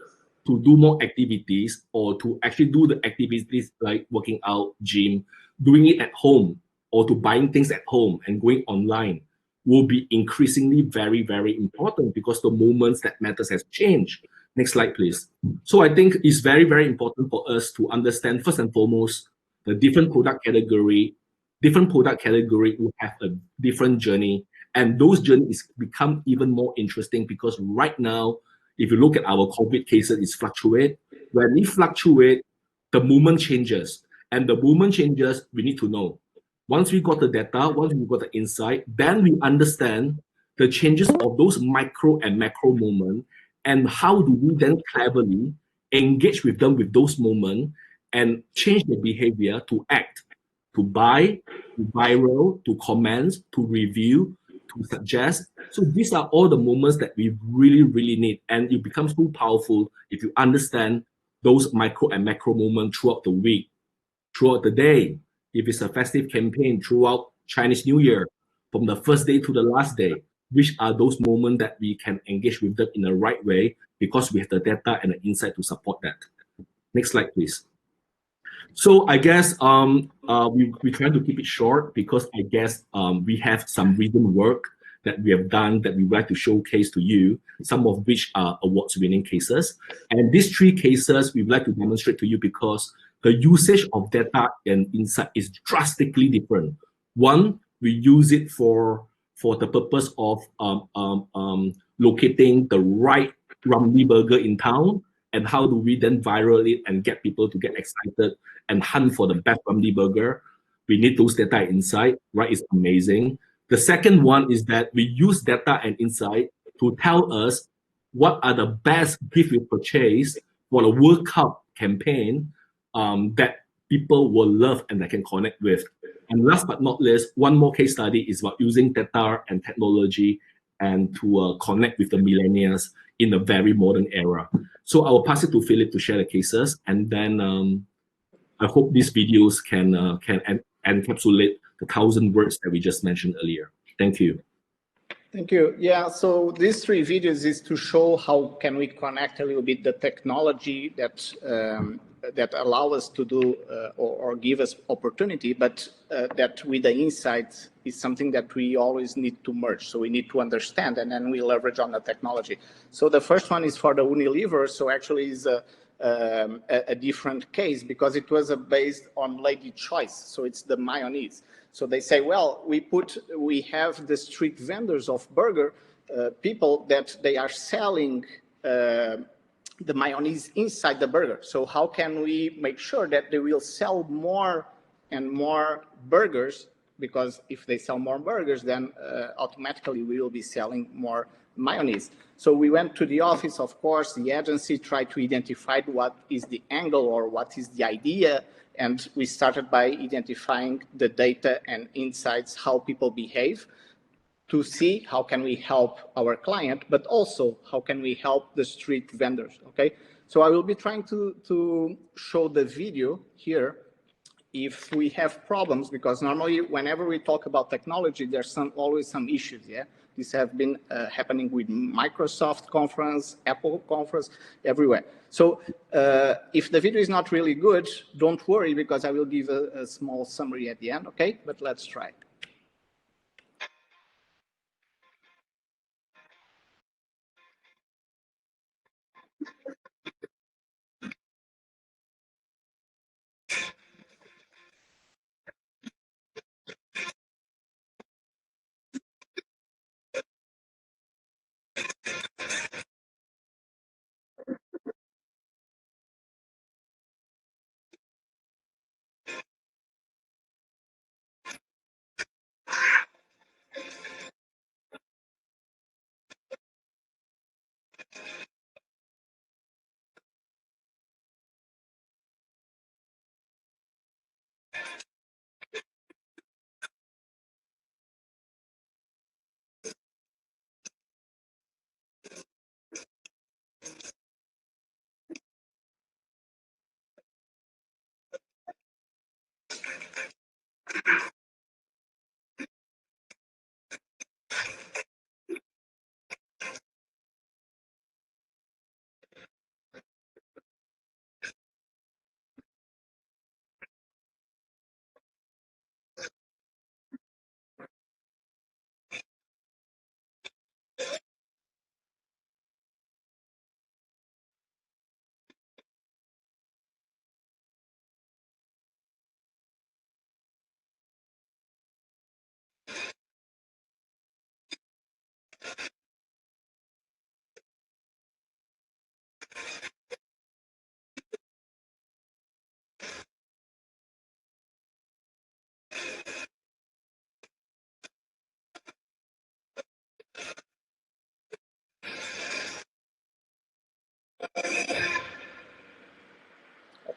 to do more activities or to actually do the activities like working out, gym, doing it at home, or to buying things at home and going online will be increasingly very, very important because the moments that matters has changed. Next slide, please. So I think it's very, very important for us to understand first and foremost the different product category. Different product category will have a different journey, and those journeys become even more interesting because right now if you look at our COVID cases, it's fluctuate. When it fluctuate, the movement changes. And the movement changes, we need to know. Once we got the data, once we got the insight, then we understand the changes of those micro and macro movements, and how do we then cleverly engage with them with those moments and change their behavior to act, to buy, to viral, to comment, to review, to suggest. So these are all the moments that we really, really need. And it becomes so powerful if you understand those micro and macro moments throughout the week, throughout the day. If it's a festive campaign throughout Chinese New Year, from the first day to the last day, which are those moments that we can engage with them in the right way because we have the data and the insight to support that. Next slide, please. So I guess we try to keep it short because I guess we have some recent work that we have done that we would like to showcase to you, some of which are awards-winning cases. And these 3 cases we would like to demonstrate to you because the usage of data and insight is drastically different. One, we use it for the purpose of locating the right Ramly burger in town, and how do we then viral it and get people to get excited and hunt for the best Ramly burger. We need those data insight, right? It's amazing. The second one is that we use data and insight to tell us what are the best gift we purchase for the World Cup campaign that people will love and they can connect with. And last but not least, one more case study is about using data and technology and to connect with the millennials in a very modern era. So I will pass it to Philip to share the cases, and then I hope these videos can encapsulate the 1,000 words that we just mentioned earlier. Thank you. Thank you. Yeah, so these 3 videos is to show how can we connect a little bit the technology that that allow us to do or give us opportunity, but that with the insights is something that we always need to merge. So we need to understand, and then we leverage on the technology. So the first one is for the Unilever. So actually is a different case because it was based on lady choice. So it's the mayonnaise. So they say, well, we have the street vendors of burger people that they are selling the mayonnaise inside the burger. So how can we make sure that they will sell more and more burgers? Because if they sell more burgers, then automatically we will be selling more mayonnaise. So we went to the office, of course, the agency tried to identify what is the angle or what is the idea. And we started by identifying the data and insights, how people behave, to see how can we help our client, but also how can we help the street vendors, okay? So I will be trying to show the video here if we have problems, because normally whenever we talk about technology, there's always some issues, yeah? These have been happening with Microsoft conference, Apple conference, everywhere. So if the video is not really good, don't worry, because I will give a small summary at the end, okay? But let's try.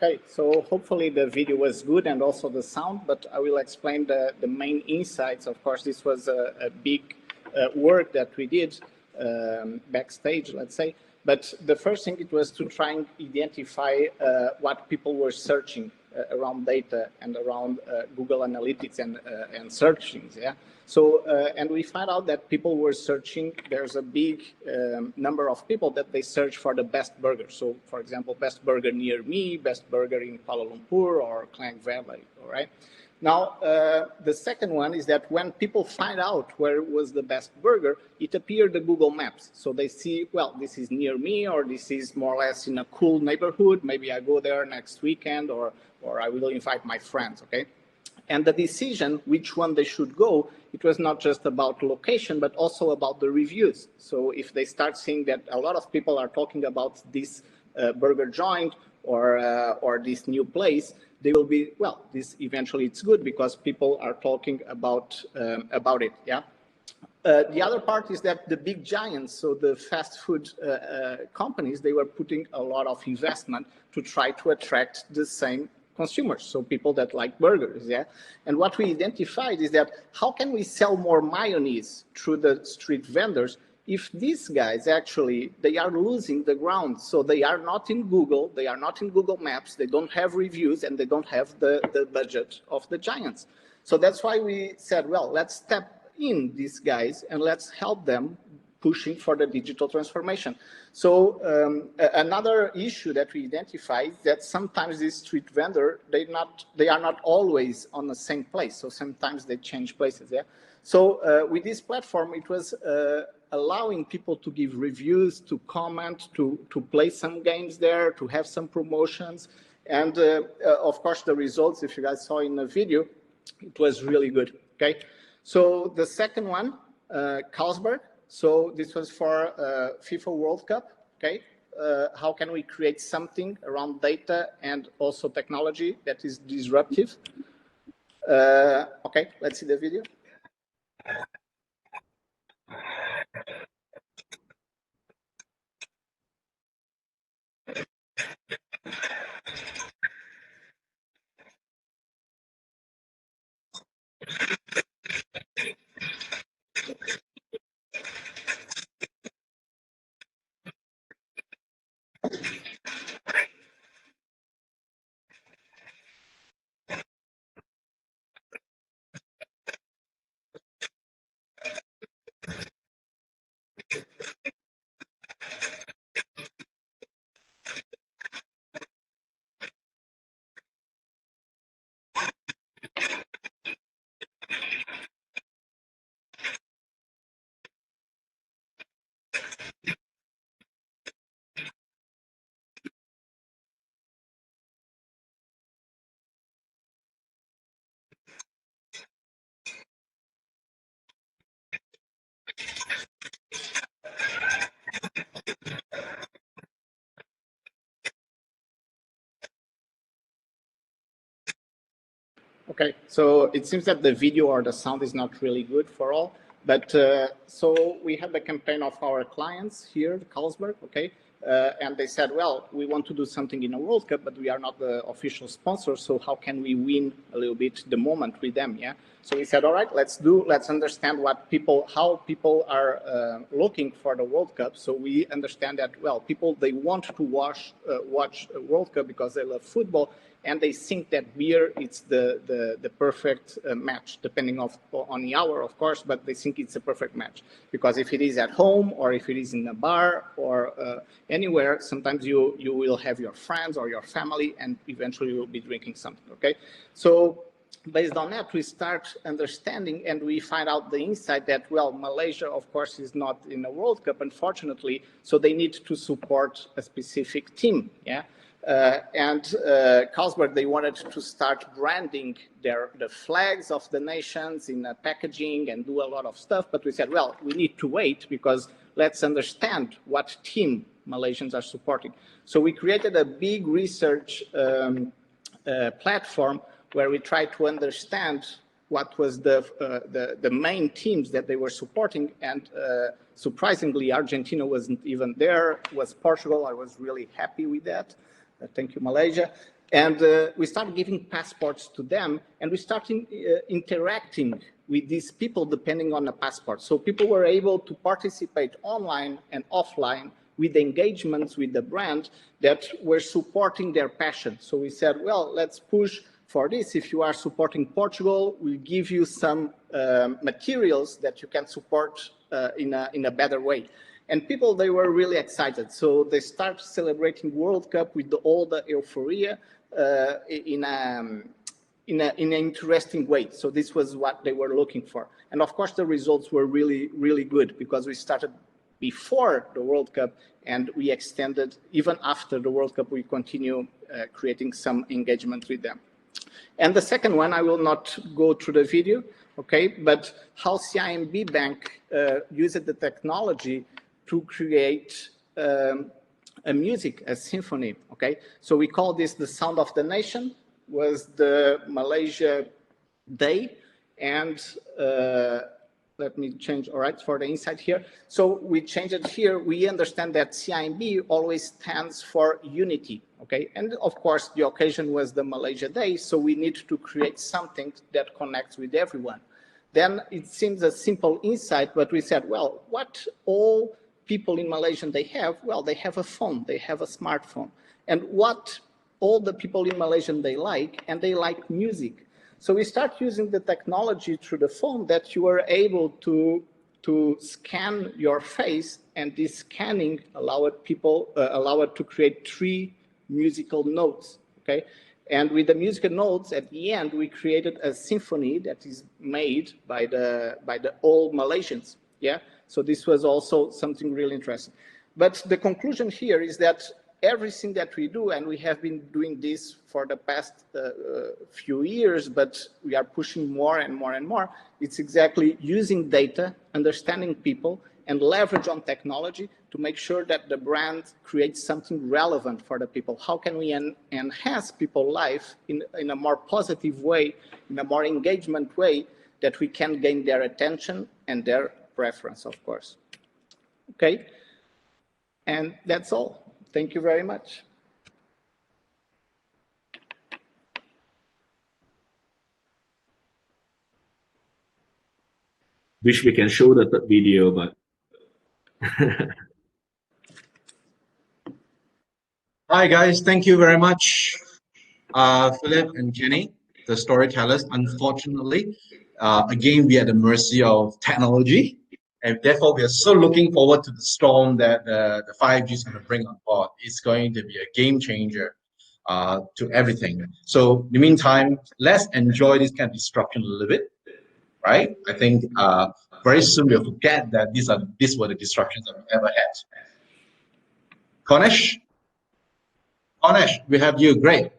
Okay, so hopefully the video was good and also the sound, but I will explain the main insights. Of course, this was a big work that we did backstage, let's say. But the first thing it was to try and identify what people were searching around data and around Google Analytics and searchings, yeah. So, and we found out that people were searching, there's a big number of people that they search for the best burger. So, for example, best burger near me, best burger in Kuala Lumpur or Klang Valley, all right? Now, the second one is that when people find out where was the best burger, it appeared in Google Maps. So they see, well, this is near me, or this is more or less in a cool neighborhood. Maybe I go there next weekend, or I will invite my friends, okay? And the decision which one they should go, it was not just about location, but also about the reviews. So if they start seeing that a lot of people are talking about this burger joint or this new place, they will be, well, this eventually it's good because people are talking about it, yeah? The other part is that the big giants, so the fast food companies, they were putting a lot of investment to try to attract the same consumers, so people that like burgers, yeah? And what we identified is that how can we sell more mayonnaise through the street vendors if these guys actually, they are losing the ground. So they are not in Google, they are not in Google Maps, they don't have reviews, and they don't have the budget of the giants. So that's why we said, well, let's step in these guys and let's help them pushing for the digital transformation. So another issue that we identified is that sometimes these street vendor, they are not always on the same place. So sometimes they change places, yeah? So with this platform, it was allowing people to give reviews, to comment, to play some games there, to have some promotions. And of course, the results, if you guys saw in the video, it was really good, okay? So the second one, Carlsberg. So this was for FIFA World Cup, okay? How can we create something around data and also technology that is disruptive? Okay, let's see the video. Okay, so it seems that the video or the sound is not really good for all, but so we have the campaign of our clients here, Carlsberg, okay, and they said, well, we want to do something in a World Cup, but we are not the official sponsor, so how can we win a little bit the moment with them, yeah? So we said, all right, let's understand how people are looking for the World Cup. So we understand that, well, people, they want to watch a World Cup because they love football, and they think that beer is the perfect match, depending on the hour, of course, but they think it's a perfect match. Because if it is at home, or if it is in a bar, or anywhere, sometimes you will have your friends or your family, and eventually you'll be drinking something, okay? So based on that, we start understanding, and we find out the insight that, well, Malaysia, of course, is not in the World Cup, unfortunately, so they need to support a specific team, yeah? And Carlsberg, they wanted to start branding the flags of the nations in packaging and do a lot of stuff. But we said, well, we need to wait because let's understand what team Malaysians are supporting. So we created a big research platform where we tried to understand what was the main teams that they were supporting. And surprisingly, Argentina wasn't even there, was Portugal. I was really happy with that. Thank you, Malaysia. And we started giving passports to them, and we started interacting with these people depending on the passport. So people were able to participate online and offline with engagements with the brand that were supporting their passion. So we said, well, let's push for this. If you are supporting Portugal, we'll give you some materials that you can support in a better way. And people, they were really excited. So they start celebrating World Cup with all the euphoria in an interesting way. So this was what they were looking for. And of course, the results were really, really good because we started before the World Cup and we extended, even after the World Cup, we continue creating some engagement with them. And the second one, I will not go through the video, okay, but how CIMB Bank used the technology to create a music, a symphony, okay? So we call this the Sound of the Nation, was the Malaysia Day, and let me change, all right, for the inside here. So we changed it here. We understand that CIMB always stands for unity, okay? And of course, the occasion was the Malaysia Day, so we need to create something that connects with everyone. Then it seems a simple insight, but we said, well, what all people in Malaysia they have? Well, they have a phone, they have a smartphone. And what all the people in Malaysia they like, and they like music. So we start using the technology through the phone that you are able to scan your face, and this scanning allowed to create 3 musical notes, okay? And with the musical notes at the end, we created a symphony that is made by the all Malaysians, yeah? So this was also something really interesting. But the conclusion here is that everything that we do, and we have been doing this for the past few years, but we are pushing more and more and more, it's exactly using data, understanding people, and leverage on technology to make sure that the brand creates something relevant for the people. How can we enhance people's life in a more positive way, in a more engagement way, that we can gain their attention and their preference, of course. Okay, and that's all. Thank you very much. Wish we can show the third video, but Hi guys, thank you very much, Philip and Kenny, the storytellers. Unfortunately, again, we are at the mercy of technology, and therefore we are so looking forward to the storm that the 5G is going to bring on board. It's going to be a game changer to everything. So in the meantime, let's enjoy this kind of disruption a little bit, right? I think very soon we'll forget that these were the disruptions that we ever had. Cornesh, we have you. Great.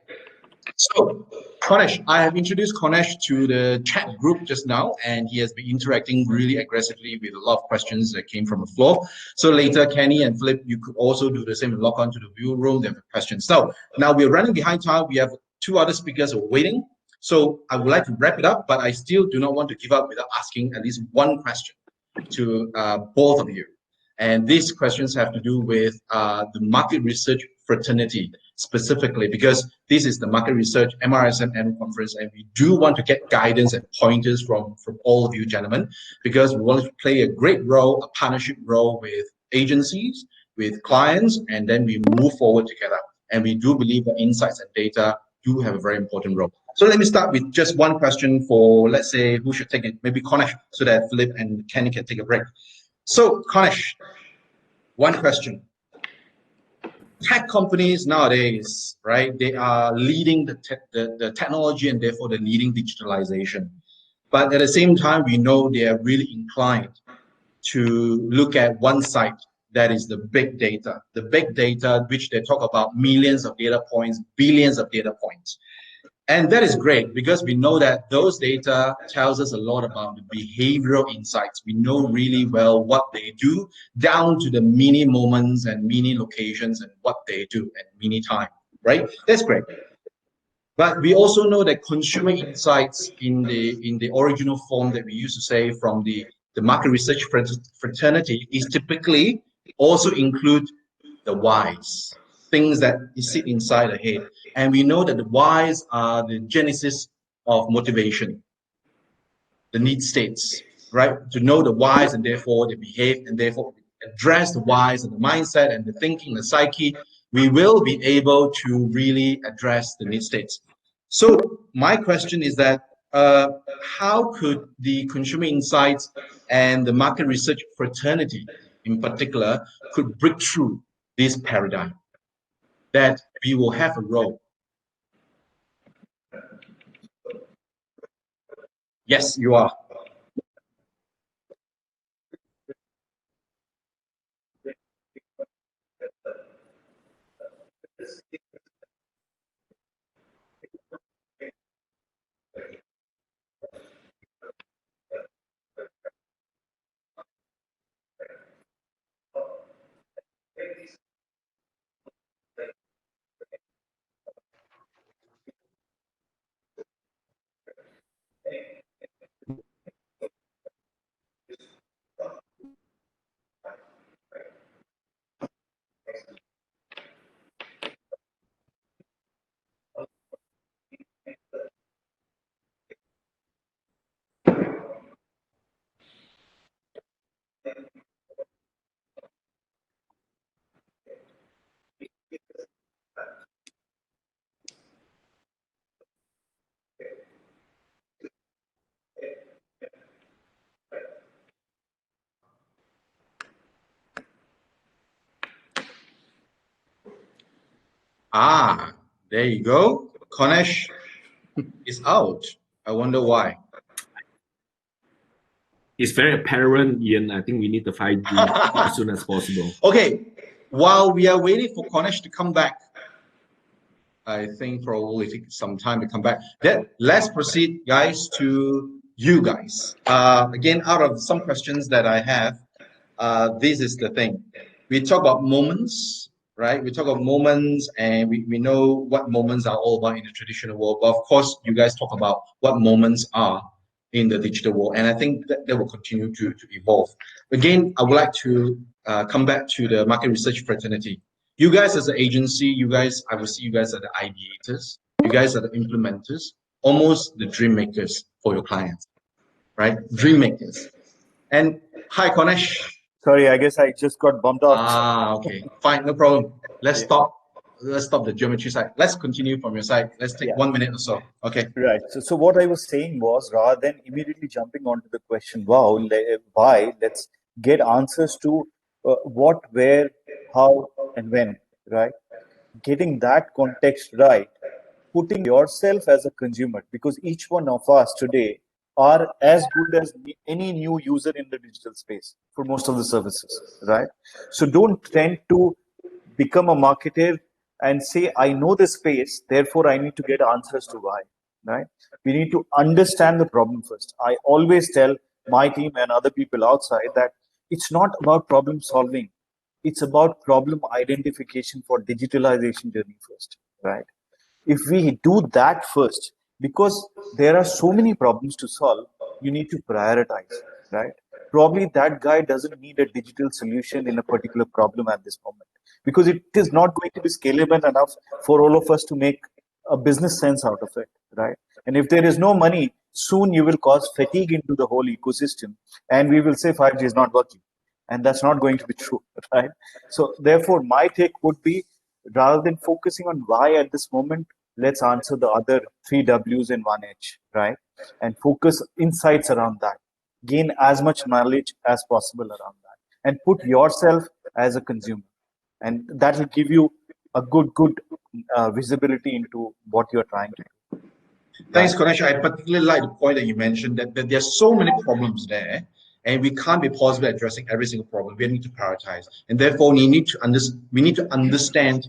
So, Cornesh, I have introduced Cornesh to the chat group just now, and he has been interacting really aggressively with a lot of questions that came from the floor. So later, Kenny and Philip, you could also do the same and log on to the view room. They have questions. So now we're running behind time. We have 2 other speakers who are waiting. So I would like to wrap it up, but I still do not want to give up without asking at least one question to both of you. And these questions have to do with the market research fraternity specifically, because this is the market research MRSM annual conference, and we do want to get guidance and pointers from all of you gentlemen, because we want to play a great role, a partnership role with agencies, with clients, and then we move forward together. And we do believe that insights and data do have a very important role. So let me start with just one question for, let's say, who should take it? Maybe Cornesh, so that Philip and Kenny can take a break. So Cornesh, one question. Tech companies nowadays, right, they are leading the technology, and therefore they're leading digitalization. But at the same time, we know they are really inclined to look at one side, that is the big data. The big data, which they talk about millions of data points, billions of data points. And that is great, because we know that those data tells us a lot about the behavioral insights. We know really well what they do, down to the mini moments and mini locations and what they do at mini time, right? That's great. But we also know that consumer insights in the original form that we used to say from the market research fraternity is typically also include the whys. things that sit inside the head. And we know that the whys are the genesis of motivation, the need states, right? To know the whys and therefore the behave and therefore address the whys and the mindset and the thinking, the psyche, we will be able to really address the need states. So my question is that how could the consumer insights and the market research fraternity in particular could break through this paradigm that we will have a role? Yes, you are. Ah, there you go. Konesh is out. I wonder why. It's very apparent, Ian. I think we need the 5G as soon as possible. Okay, while we are waiting for Konesh to come back, I think probably take some time to come back. Then let's proceed, guys, to you guys. Again, out of some questions that I have, this is the thing. We talk about moments, right? We talk about moments, and we know what moments are all about in the traditional world. But of course, you guys talk about what moments are in the digital world. And I think that will continue to evolve. Again, I would like to come back to the market research fraternity. You guys as an agency, I will see you guys are the ideators. You guys are the implementers, almost the dream makers for your clients, right? Dream makers. And hi, Konesh. Sorry, I guess I just got bumped out. Ah, okay. Fine, no problem. Let's stop the geometry side. Let's continue from your side. Let's take 1 minute or so. Okay. Right. So what I was saying was, rather than immediately jumping onto the question, why, let's get answers to what, where, how, and when, right? Getting that context right, putting yourself as a consumer, because each one of us today are as good as any new user in the digital space for most of the services, right? So don't tend to become a marketer and say, I know the space, therefore I need to get answers to why, right? We need to understand the problem first. I always tell my team and other people outside that it's not about problem solving. It's about problem identification for digitalization journey first, right? If we do that first, because there are so many problems to solve, you need to prioritize, right? Probably that guy doesn't need a digital solution in a particular problem at this moment, because it is not going to be scalable enough for all of us to make a business sense out of it, right? And if there is no money, soon you will cause fatigue into the whole ecosystem, and we will say 5G is not working, and that's not going to be true, right? So therefore my take would be, rather than focusing on why at this moment, let's answer the other 3 W's in 1 H, right? And focus insights around that, gain as much knowledge as possible around that, and put yourself as a consumer, and that will give you a good visibility into what you're trying to do. Thanks, Konesh. I particularly like the point that you mentioned that there's so many problems there, and we can't be possibly addressing every single problem. We need to prioritize, and therefore we need to understand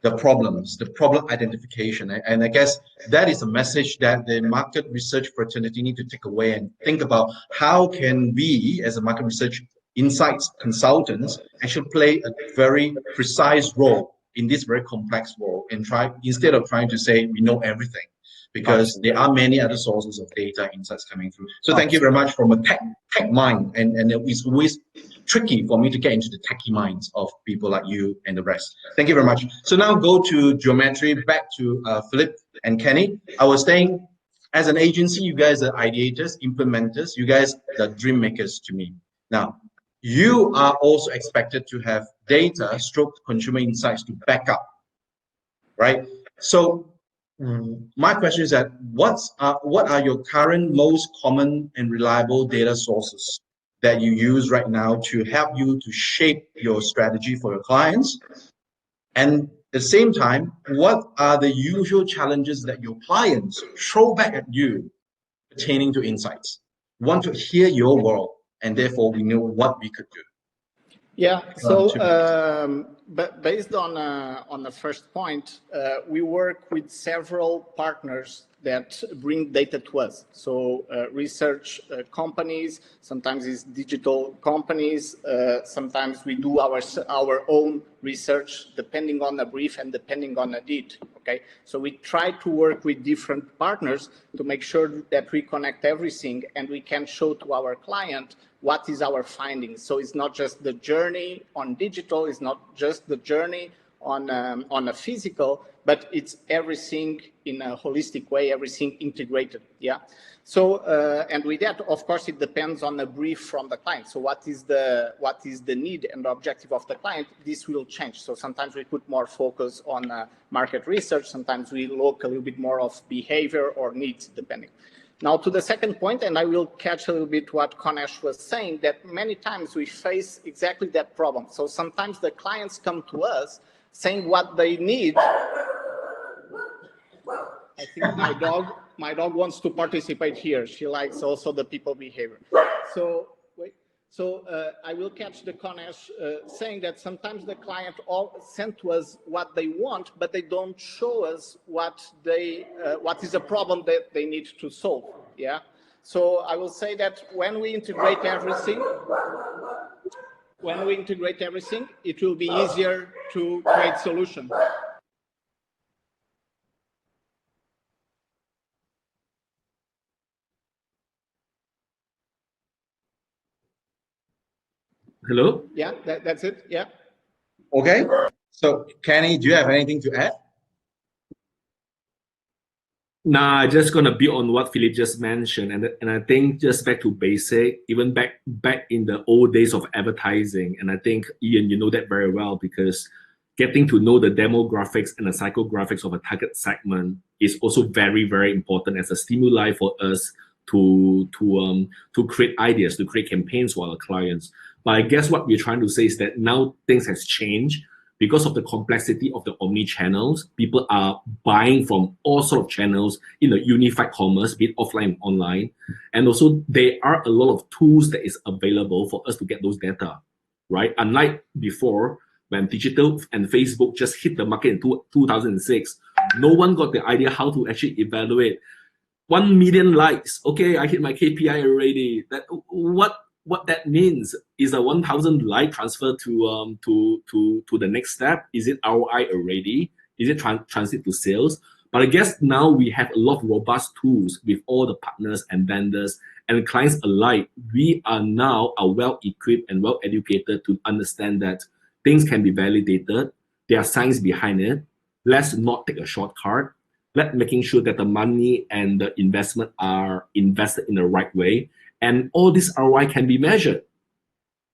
the problems, the problem identification. And I guess that is a message that the market research fraternity need to take away and think about. How can we, as a market research insights consultants, actually play a very precise role in this very complex world, and instead of trying to say we know everything, because there are many other sources of data insights coming through. So thank you very much from a tech mind, and it's always tricky for me to get into the techie minds of people like you and the rest. Thank you very much. So now go to geometry, back to Philip and Kenny. I was saying, as an agency, you guys are ideators, implementers, you guys are dream makers to me. Now, you are also expected to have data, stroke consumer insights to back up, right? So my question is that what are your current most common and reliable data sources that you use right now to help you to shape your strategy for your clients? And at the same time, what are the usual challenges that your clients throw back at you pertaining to insights? We want to hear your world, and therefore we know what we could do. Yeah. So, but based on the first point, we work with several partners that bring data to us. So, research companies, sometimes it's digital companies, sometimes we do our own research depending on the brief and depending on the need. Okay. So we try to work with different partners to make sure that we connect everything and we can show to our client what is our findings. So it's not just the journey on digital, it's not just the journey on a physical, but it's everything in a holistic way, everything integrated. Yeah. So and with that, of course, it depends on the brief from the client. So what is the need and the objective of the client? This will change. So sometimes we put more focus on market research. Sometimes we look a little bit more of behavior or needs, depending. Now to the second point, and I will catch a little bit what Konesh was saying, that many times we face exactly that problem. So sometimes the clients come to us saying what they need. I think my dog wants to participate here. She likes also the people behavior. So wait. So I will catch the Konesh saying that sometimes the client all send to us what they want, but they don't show us what is a problem that they need to solve. Yeah. So I will say that when we integrate everything, it will be easier to create solutions. Hello? Yeah, that's it. Yeah. Okay. So, Kenny, do you have anything to add? Nah, just gonna build on what Philip just mentioned, and I think just back to basic, even back in the old days of advertising, and I think Ian, you know that very well because getting to know the demographics and the psychographics of a target segment is also very, very important as a stimuli for us to create ideas, to create campaigns for our clients. But I guess what we're trying to say is that now things has changed. Because of the complexity of the omni-channels, people are buying from all sorts of channels in a unified commerce, be it offline and online. And also there are a lot of tools that is available for us to get those data, right? Unlike before, when digital and Facebook just hit the market in 2006, no one got the idea how to actually evaluate 1 million likes. Okay, I hit my KPI already. What that means is a 1,000 like transfer to the next step. Is it ROI already? Is it transit to sales? But I guess now we have a lot of robust tools with all the partners and vendors and clients alike. We are now well equipped and well educated to understand that things can be validated. There are science behind it. Let's not take a shortcut. Let's making sure that the money and the investment are invested in the right way. And all this ROI can be measured.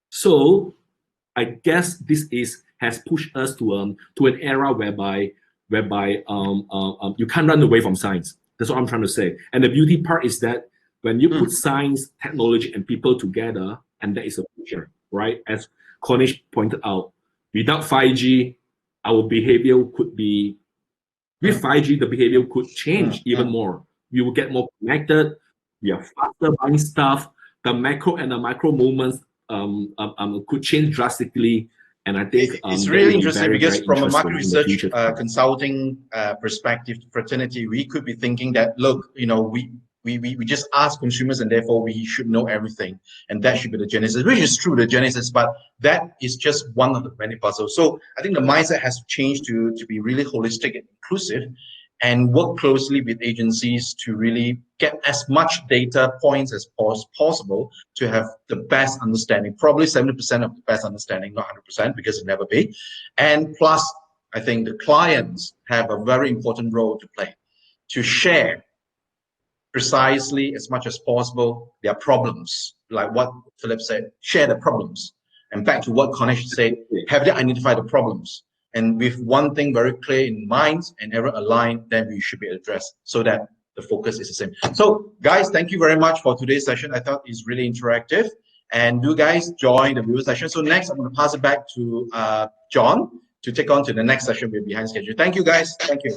So I guess this has pushed us to an era whereby you can't run away from science. That's what I'm trying to say. And the beauty part is that when you put science, technology, and people together, and that is a future, right? As Cornish pointed out, without 5G, our behavior could be, with 5G, the behavior could change even more. We will get more connected. We are faster buying stuff. The macro and the micro movements could change drastically. And I think it's really interesting very, because very from a market interesting research consulting perspective, fraternity, we could be thinking that, look, you know, we just ask consumers and therefore we should know everything. And that should be the genesis, which is true, the genesis, but that is just one of the many puzzles. So I think the mindset has changed to be really holistic and inclusive. and work closely with agencies to really get as much data points as possible to have the best understanding, probably 70% of the best understanding, not 100%, because it never be. And plus, I think the clients have a very important role to play, to share precisely as much as possible their problems, like what Philip said, share the problems. And back to what Cornish said, have they identified the problems? And with one thing very clear in mind and ever aligned, then we should be addressed so that the focus is the same. So guys, thank you very much for today's session. I thought it's really interactive. And do guys join the viewer session. So next, I'm going to pass it back to John to take on to the next session with Behind Schedule. Thank you guys. Thank you.